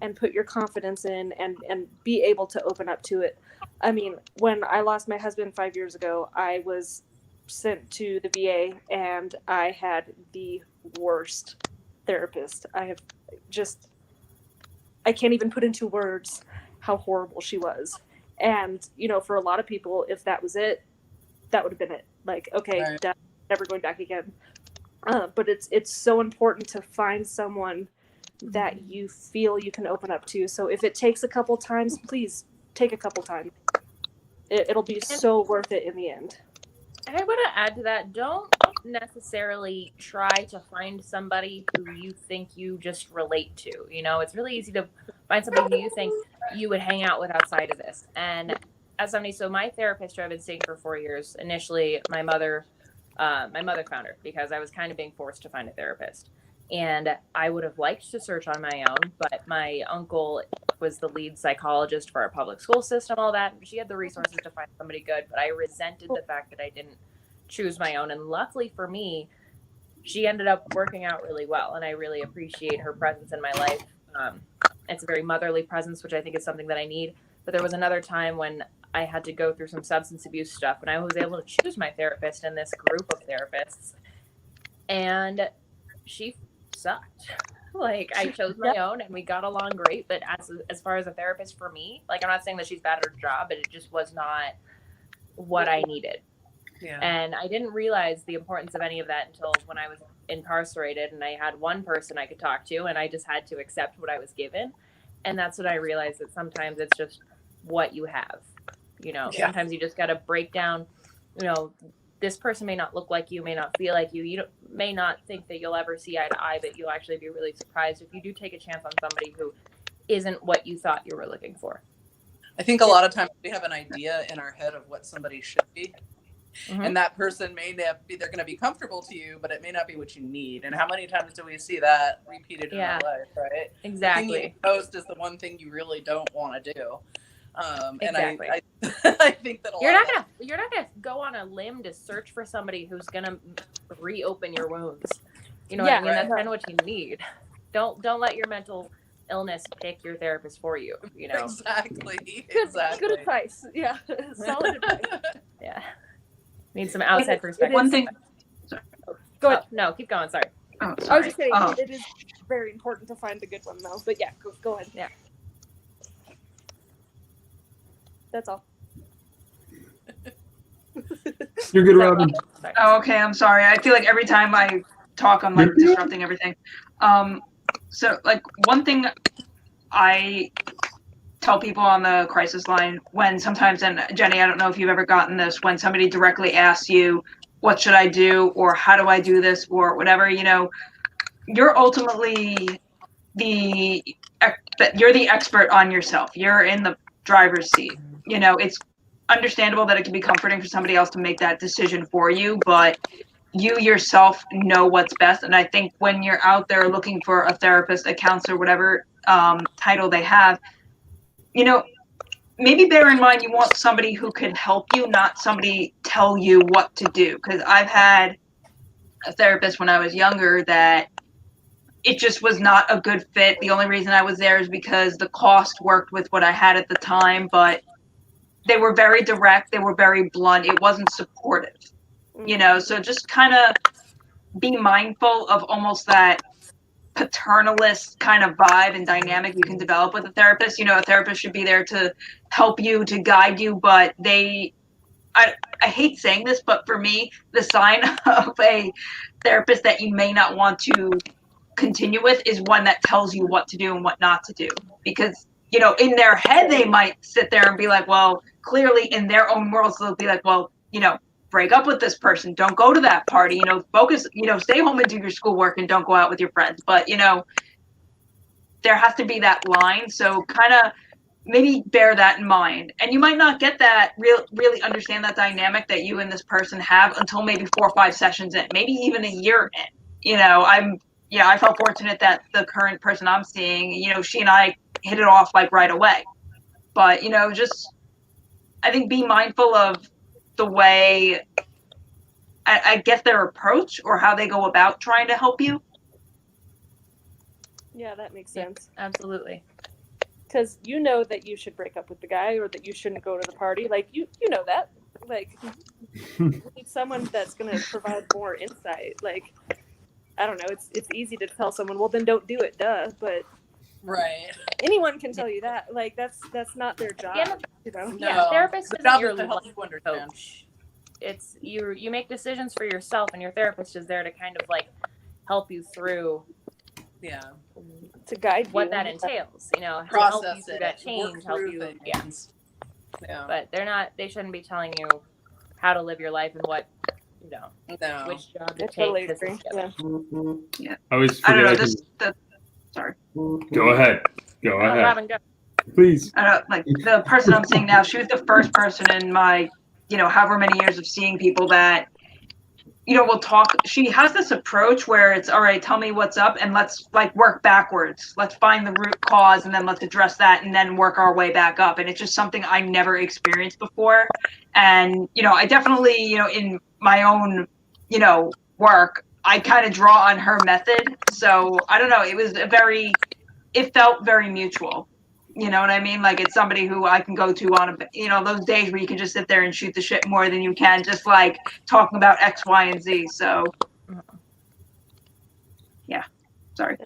and put your confidence in and be able to open up to it. I mean, when I lost my husband 5 years ago, I was sent to the VA, and I had the worst therapist. I can't even put into words how horrible she was. And, for a lot of people, if that was it, that would have been it. Like, okay, Right. done, never going back again. But it's so important to find someone that you feel you can open up to. So if it takes a couple times, please take a couple times. It'll be so worth it in the end. And I want to add to that, don't necessarily try to find somebody who you think you just relate to. It's really easy to find somebody who you think you would hang out with outside of this. And as somebody, so my therapist who I've been seeing for 4 years, initially my mother found her because I was kind of being forced to find a therapist. And I would have liked to search on my own, but my uncle was the lead psychologist for our public school system, all that. She had the resources to find somebody good, but I resented the fact that I didn't choose my own. And luckily for me, she ended up working out really well, and I really appreciate her presence in my life. It's a very motherly presence, which I think is something that I need. But there was another time when I had to go through some substance abuse stuff, and I was able to choose my therapist in this group of therapists, and she sucked. Like, I chose my own and we got along great, but as far as a therapist for me, like, I'm not saying that she's bad at her job, but it just was not what I needed. Yeah. And I didn't realize the importance of any of that until when I was incarcerated and I had one person I could talk to, and I just had to accept what I was given. And that's when I realized that sometimes it's just what you have. Yeah. Sometimes you just got to break down, this person may not look like you, may not feel like you. You may not think that you'll ever see eye to eye, but you'll actually be really surprised if you do take a chance on somebody who isn't what you thought you were looking for. I think a lot of times we have an idea in our head of what somebody should be. Mhm. And that person may not be, they're going to be comfortable to you, but it may not be what you need. And how many times do we see that repeated in our life, right? Exactly. The thing you post is the one thing you really don't want to do. Exactly. And I think that You're not gonna go on a limb to search for somebody who's gonna reopen your wounds. You know what I mean? right. That's kind of what you need. Don't let your mental illness pick your therapist for you. Exactly. Good advice. Yeah, solid advice. Yeah. Need some outside perspective. One thing. Go ahead. No, keep going. Sorry. Oh, I was sorry. just saying it is very important to find the good one, though. But yeah, go ahead. Yeah. That's all. You're good, Robin. Sorry. Oh, okay. I'm sorry. I feel like every time I talk, I'm like disrupting everything. So like one thing I tell people on the crisis line when sometimes, and Jenny, I don't know if you've ever gotten this, when somebody directly asks you, what should I do? Or how do I do this? Or whatever, you're ultimately you're the expert on yourself. You're in the driver's seat. It's understandable that it can be comforting for somebody else to make that decision for you, but you yourself know what's best. And I think when you're out there looking for a therapist, a counselor, whatever title they have, maybe bear in mind you want somebody who can help you, not somebody tell you what to do. Because I've had a therapist when I was younger that it just was not a good fit. The only reason I was there is because the cost worked with what I had at the time, but they were very direct. They were very blunt. It wasn't supportive, so just kind of be mindful of almost that paternalist kind of vibe and dynamic you can develop with a therapist. A therapist should be there to help you, to guide you, but I hate saying this, but for me, the sign of a therapist that you may not want to continue with is one that tells you what to do and what not to do. Because, in their head, they might sit there and be like, well, clearly in their own worlds, they'll be like, well, break up with this person. Don't go to that party, focus, stay home and do your schoolwork and don't go out with your friends. But, there has to be that line. So kind of maybe bear that in mind. And you might not get that really understand that dynamic that you and this person have until maybe 4 or 5 sessions in, maybe even a year in. I felt fortunate that the current person I'm seeing, she and I hit it off like right away. But, just, I think be mindful of the way, I guess, their approach or how they go about trying to help you. Yeah, that makes sense. Absolutely. because you know that you should break up with the guy or that you shouldn't go to the party. Like you know that. Like you need someone that's going to provide more insight. Like I don't know. It's easy to tell someone, well, then don't do it, duh. But Right. anyone can tell you that. Like that's not their job. Yeah, You know. Yeah, therapist The isn't job your is to help life you understand. coach. It's you make decisions for yourself, and your therapist is there to kind of like help you through Yeah. To guide you. what that entails. You know, to help you Process through it. that change, Work help through you. things. Yeah, Yeah. but they shouldn't be telling you how to live your life and what No. which job to I take. totally 'cause agree. it's- Yeah. I always I don't forget. know. Sorry. Go ahead. Go Oh, ahead. Robin, go. Please. I don't like the person I'm seeing now. She was the first person in my, however many years of seeing people that, will talk. She has this approach where it's all right. Tell me what's up, and let's like work backwards. Let's find the root cause, and then let's address that, and then work our way back up. And it's just something I never experienced before. And I definitely, in my own, work, I kind of draw on her method. So I don't know. It felt very mutual. You know what I mean? Like it's somebody who I can go to on those days where you can just sit there and shoot the shit more than you can just like talking about X, Y, and Z. So yeah, sorry.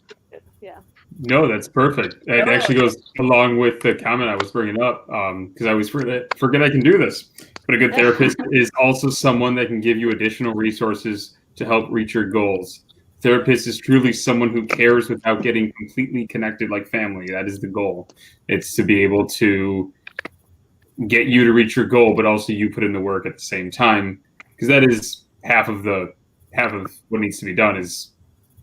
Yeah. No, that's perfect. It actually goes along with the comment I was bringing up because I always forget I can do this. But a good therapist is also someone that can give you additional resources to help reach your goals. Therapist is truly someone who cares without getting completely connected like family. That is the goal. It's to be able to get you to reach your goal, but also you put in the work at the same time, because that is half of what needs to be done is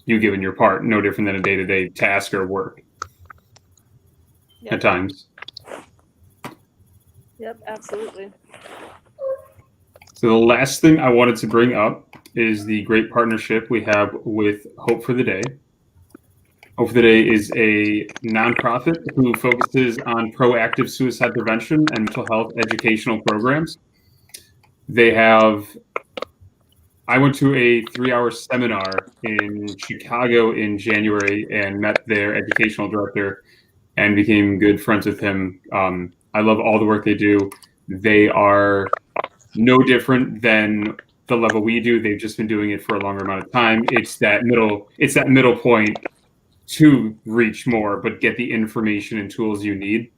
you giving your part, no different than a day-to-day task or work Yep. at times. Yep, absolutely. So the last thing I wanted to bring up is the great partnership we have with Hope for the Day. Hope for the Day is a nonprofit who focuses on proactive suicide prevention and mental health educational programs. I went to a 3-hour seminar in Chicago in January and met their educational director and became good friends with him. I love all the work they do. They are no different than the level we do. They've just been doing it for a longer amount of time. It's that middle point to reach more, but get the information and tools you need.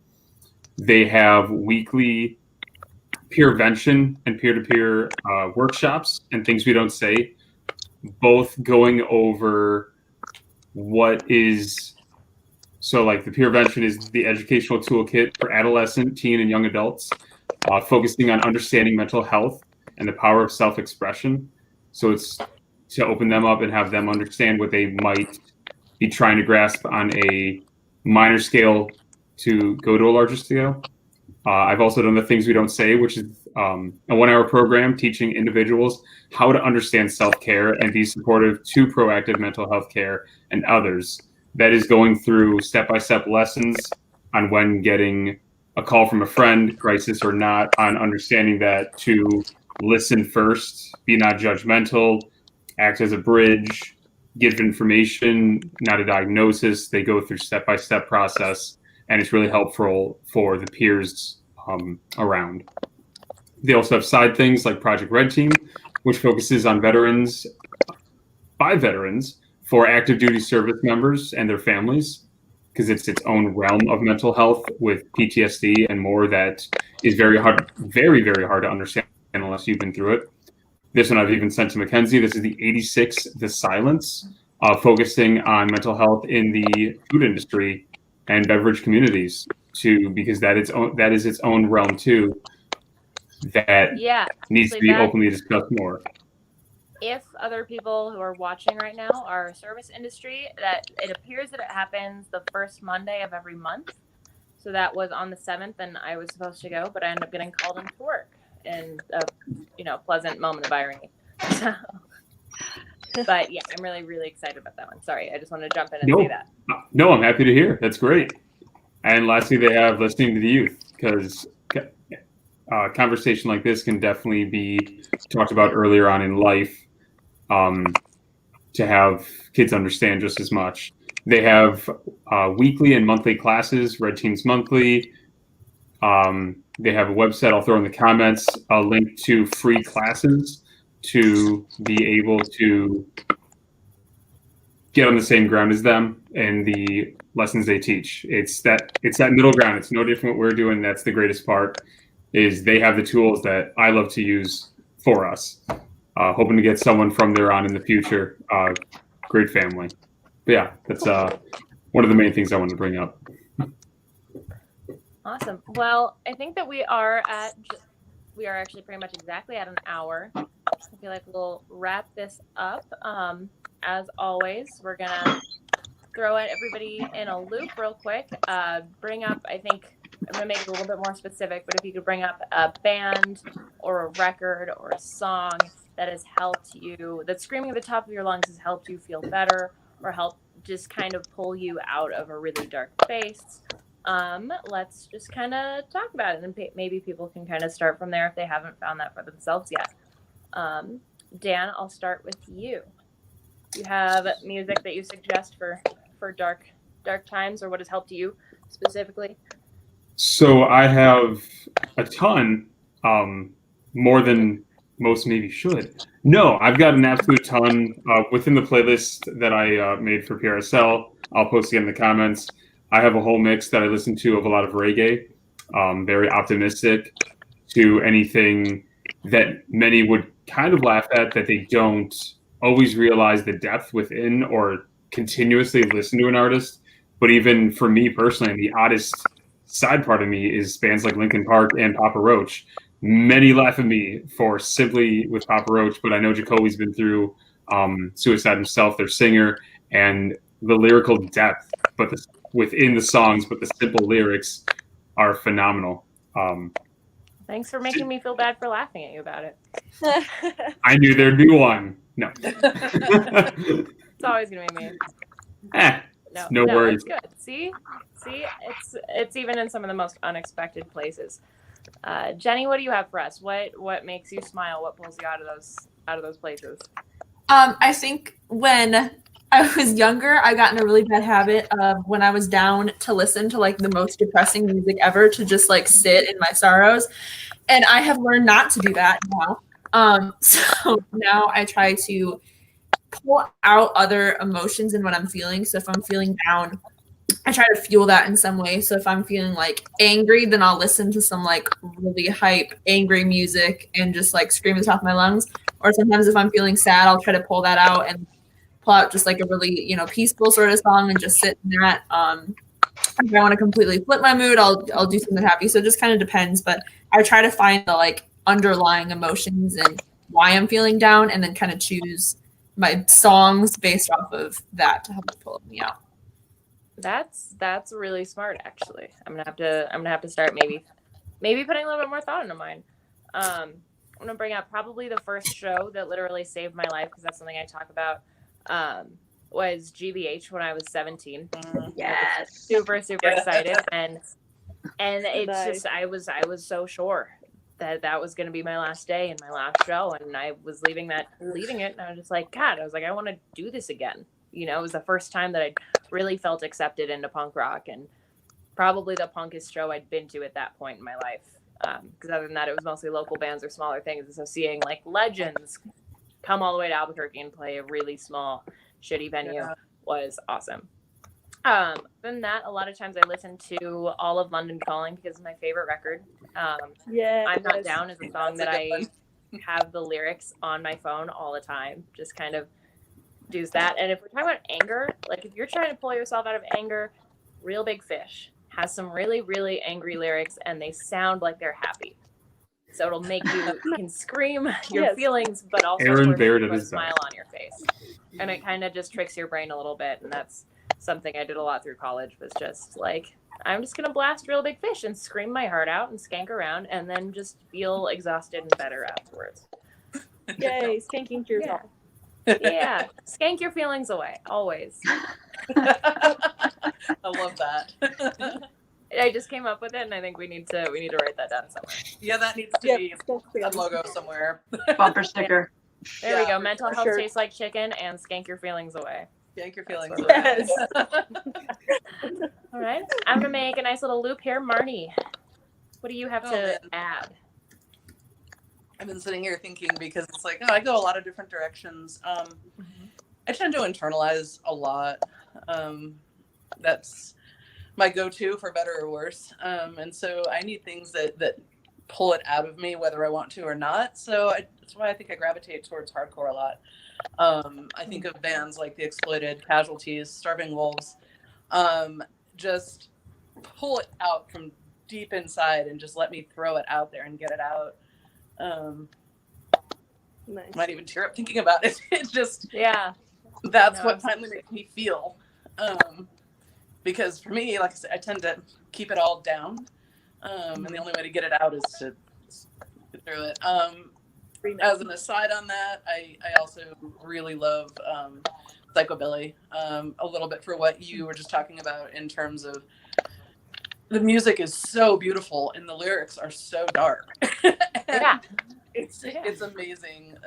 They have weekly peervention and peer-to-peer workshops and things we don't say, both going over what is. So like the peervention is the educational toolkit for adolescent, teen, and young adults, focusing on understanding mental health and the power of self-expression. So it's to open them up and have them understand what they might be trying to grasp on a minor scale to go to a larger scale. I've also done the Things We Don't Say, which is a 1-hour program teaching individuals how to understand self-care and be supportive to proactive mental health care and others. That is going through step-by-step lessons on when getting a call from a friend, crisis or not, on understanding that to listen first, be not judgmental, act as a bridge, give information, not a diagnosis. They go through step-by-step process, and it's really helpful for the peers around. They also have side things like Project Red Team, which focuses on veterans, by veterans, for active duty service members and their families, because it's its own realm of mental health with PTSD and more that is very, very hard to understand unless you've been through it. This one I've even sent to Mackenzie. This is the 86, The Silence, focusing on mental health in the food industry and beverage communities too, because that is its own realm too, that needs to be openly discussed more. If other people who are watching right now are service industry, that it appears that it happens the first Monday of every month. So that was on the 7th, and I was supposed to go, but I ended up getting called into work in a pleasant moment of irony. So, but yeah, I'm really, really excited about that one. Sorry, I just wanted to jump in and say that. No, I'm happy to hear. That's great. And lastly, they have Listening to the Youth, because a conversation like this can definitely be talked about earlier on in life, to have kids understand just as much. They have weekly and monthly classes, Red Teams Monthly. They have a website, I'll throw in the comments, a link to free classes to be able to get on the same ground as them and the lessons they teach. It's that middle ground. It's no different what we're doing. That's the greatest part, is they have the tools that I love to use for us. Hoping to get someone from there on in the future. Great family. But yeah, that's one of the main things I wanted to bring up. Awesome. Well, I think that we are actually pretty much exactly at an hour. I feel like we'll wrap this up. As always, we're gonna throw everybody in a loop real quick. Bring up, I think I'm gonna make it a little bit more specific, but if you could bring up a band or a record or a song that has helped you, that screaming at the top of your lungs has helped you feel better or helped just kind of pull you out of a really dark space. Let's just kind of talk about it, and maybe people can kind of start from there if they haven't found that for themselves yet. Dan, I'll start with you. You have music that you suggest for dark times, or what has helped you specifically? So I have a ton, more than most maybe should. No, I've got an absolute ton within the playlist that I made for PRSL. I'll post it in the comments. I have a whole mix that I listen to of a lot of reggae, very optimistic, to anything that many would kind of laugh at, that they don't always realize the depth within or continuously listen to an artist. But even for me personally, the oddest side part of me is bands like Linkin Park and Papa Roach. Many laugh at me for simply with Papa Roach, but I know Jacoby's been through suicide himself, their singer, and the lyrical depth, but within the songs, but the simple lyrics are phenomenal. Thanks for making me feel bad for laughing at you about it. I knew there'd be one. No. It's always gonna be me. No worries. It's good. See, it's even in some of the most unexpected places. Jenny, what do you have for us? What makes you smile? What pulls you out of those places? I think when I was younger, I got in a really bad habit of, when I was down, to listen to like the most depressing music ever, to just like sit in my sorrows. And I have learned not to do that now. So now I try to pull out other emotions in what I'm feeling. So if I'm feeling down, I try to fuel that in some way. So if I'm feeling like angry, then I'll listen to some like really hype, angry music and just like scream at the top of my lungs. Or sometimes if I'm feeling sad, I'll try to pull that out and pull out just like a really, peaceful sort of song and just sit in that. If I want to completely flip my mood, I'll do something happy. So it just kind of depends. But I try to find the like underlying emotions and why I'm feeling down, and then kind of choose my songs based off of that to help pull me out. That's really smart, actually. I'm gonna have to start maybe putting a little bit more thought into mine. I'm gonna bring up probably the first show that literally saved my life, because that's something I talk about. Was GBH when I was 17. Yes. Super excited, and it's Nice. just I was so sure that was going to be my last day and my last show, and I was leaving it, and I was just like, God, I was like, I want to do this again. It was the first time that I really felt accepted into punk rock, and probably the punkest show I'd been to at that point in my life. Because other than that, it was mostly local bands or smaller things. And so seeing like legends come all the way to Albuquerque and play a really small, shitty venue was awesome. Than that, a lot of times I listen to all of London Calling because it's my favorite record. Yeah. I'm Not Down is a song That's that a good I one. have the lyrics on my phone all the time. Just kind of does that. And if we're talking about anger, like if you're trying to pull yourself out of anger, Real Big Fish has some really, really angry lyrics, and they sound like they're happy. So it'll make you can scream your Yes. feelings, but also Aaron force Baird you at to his smile best. on your face. And it kind of just tricks your brain a little bit, and that's something I did a lot through college, was just like, I'm just gonna blast Real Big Fish and scream my heart out and skank around, and then just feel exhausted and better afterwards. Yay, skanking to yourself. Yeah, skank your feelings away, always. I love that. I just came up with it, and I think we need to write that down somewhere. Yeah, that needs to Yep, be skank a feelings. logo somewhere. Bumper sticker. There we Yeah, go. Mental for health sure. tastes like chicken, and skank your feelings away. Yank your feelings. Yes. away. All right. I'm gonna make a nice little loop here. Marnie, what do you have Oh, to man. add? I've been sitting here thinking because it's like, oh, I go a lot of different directions. I tend to internalize a lot. That's my go-to for better or worse. And so I need things that pull it out of me, whether I want to or not. So that's why I think I gravitate towards hardcore a lot. I think of bands like The Exploited, Casualties, Starving Wolves. Just pull it out from deep inside and just let me throw it out there and get it out. Nice. Might even tear up thinking about it. It's just, Yeah. that's No, what finally makes me feel. Because for me, like I said, I tend to keep it all down. And the only way to get it out is to get through it. As an aside on that, I also really love psychobilly a little bit for what you were just talking about in terms of the music is so beautiful and the lyrics are so dark. Yeah. It's amazing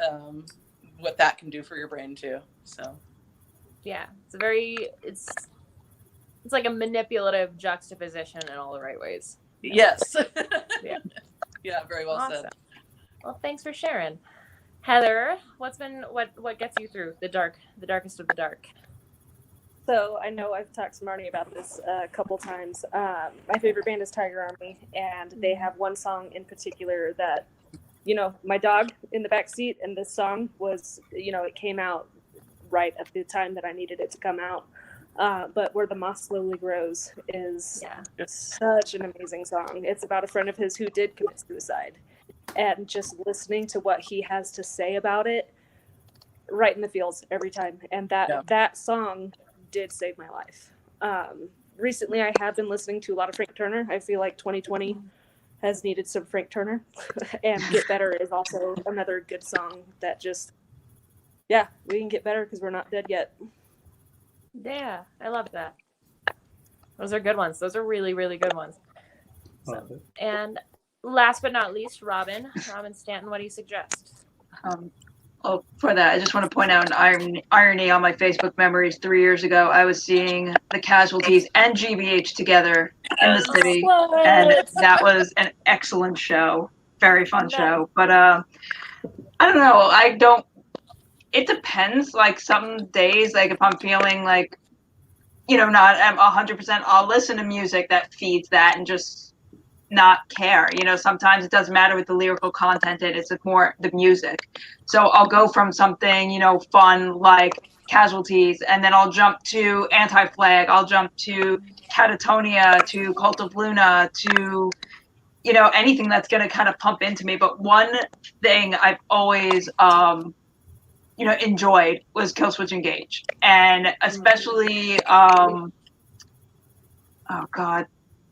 what that can do for your brain too. So Yeah. It's like a manipulative juxtaposition in all the right ways. yes. Yeah. Yeah, very well Awesome. said. Well, thanks for sharing. Heather, what gets you through the darkest of the dark? So I know I've talked to Marnie about this a couple times. My favorite band is Tiger Army, and they have one song in particular that, my dog in the back seat, and this song was, it came out right at the time that I needed it to come out. But Where the Moss Slowly Grows is such an amazing song. It's about a friend of his who did commit suicide, and just listening to what he has to say about it, right in the feels every time. And that song did save my life. Recently, I have been listening to a lot of Frank Turner. I feel like 2020 has needed some Frank Turner, and Get Better is also another good song that just, we can get better because we're not dead yet. Yeah, I love that. Those are good ones. Those are really, really good ones. Love it. And last but not least, Robin Stanton, what do you suggest? For that, I just want to point out an irony on my Facebook memories. 3 years ago, I was seeing the Casualties and GBH together in the city, and that was an excellent show. Very fun show. But I don't know. It depends. Like some days, like if I'm feeling like, not I'm 100%, I'll listen to music that feeds that and just not care. Sometimes it doesn't matter with the lyrical content, it's more the music. So I'll go from something, fun like Casualties, and then I'll jump to Anti-Flag, I'll jump to Catatonia, to Cult of Luna, to, anything that's going to kind of pump into me. But one thing I've always, enjoyed was Killswitch Engage. And especially, oh God,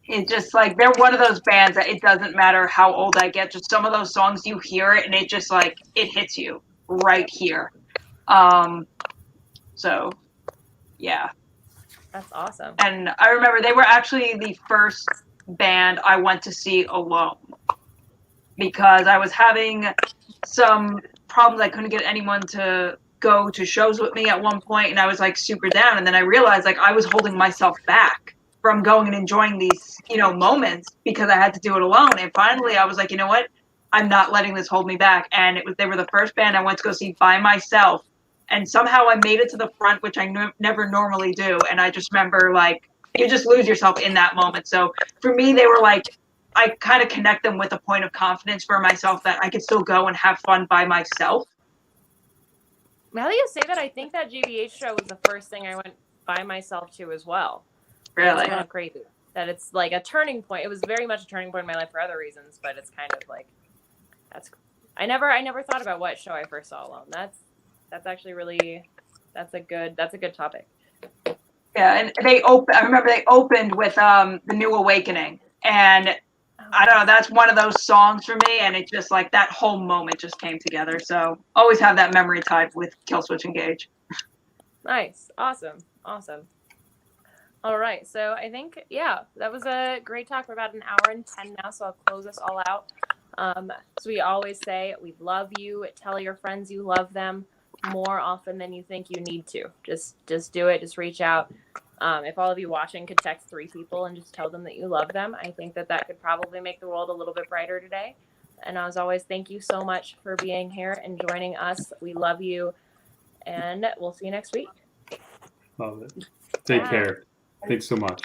it just like, they're one of those bands that it doesn't matter how old I get, just some of those songs you hear it and it just like, it hits you right here. So yeah. That's awesome. And I remember they were actually the first band I went to see alone because I was having some problems. I couldn't get anyone to go to shows with me at one point, and I was like super down. And then I realized like I was holding myself back from going and enjoying these, moments because I had to do it alone. And finally I was like, you know what? I'm not letting this hold me back. And they were the first band I went to go see by myself. And somehow I made it to the front, which I never normally do. And I just remember like, you just lose yourself in that moment. So for me, they were like, I kind of connect them with a point of confidence for myself that I could still go and have fun by myself. Now that you say that, I think that GBH show was the first thing I went by myself to as well. Really? It's kind of crazy that it's like a turning point. It was very much a turning point in my life for other reasons, but it's kind of like, I never thought about what show I first saw alone. That's actually really, that's a good topic. Yeah, and I remember they opened with The New Awakening, and I don't know, that's one of those songs for me, and it just like that whole moment just came together. So always have that memory tied with Killswitch Engage. Nice. Awesome. All right. So I think, that was a great talk. We're about an hour and 10 now, so I'll close us all out. So we always say, we love you. Tell your friends you love them. more often than you think you need to. Just do it. Just reach out. If all of you watching could text 3 people and just tell them that you love them, I think that could probably make the world a little bit brighter today. And as always, thank you so much for being here and joining us. We love you, and we'll see you next week. Love it. Take Bye. care. Thanks so much.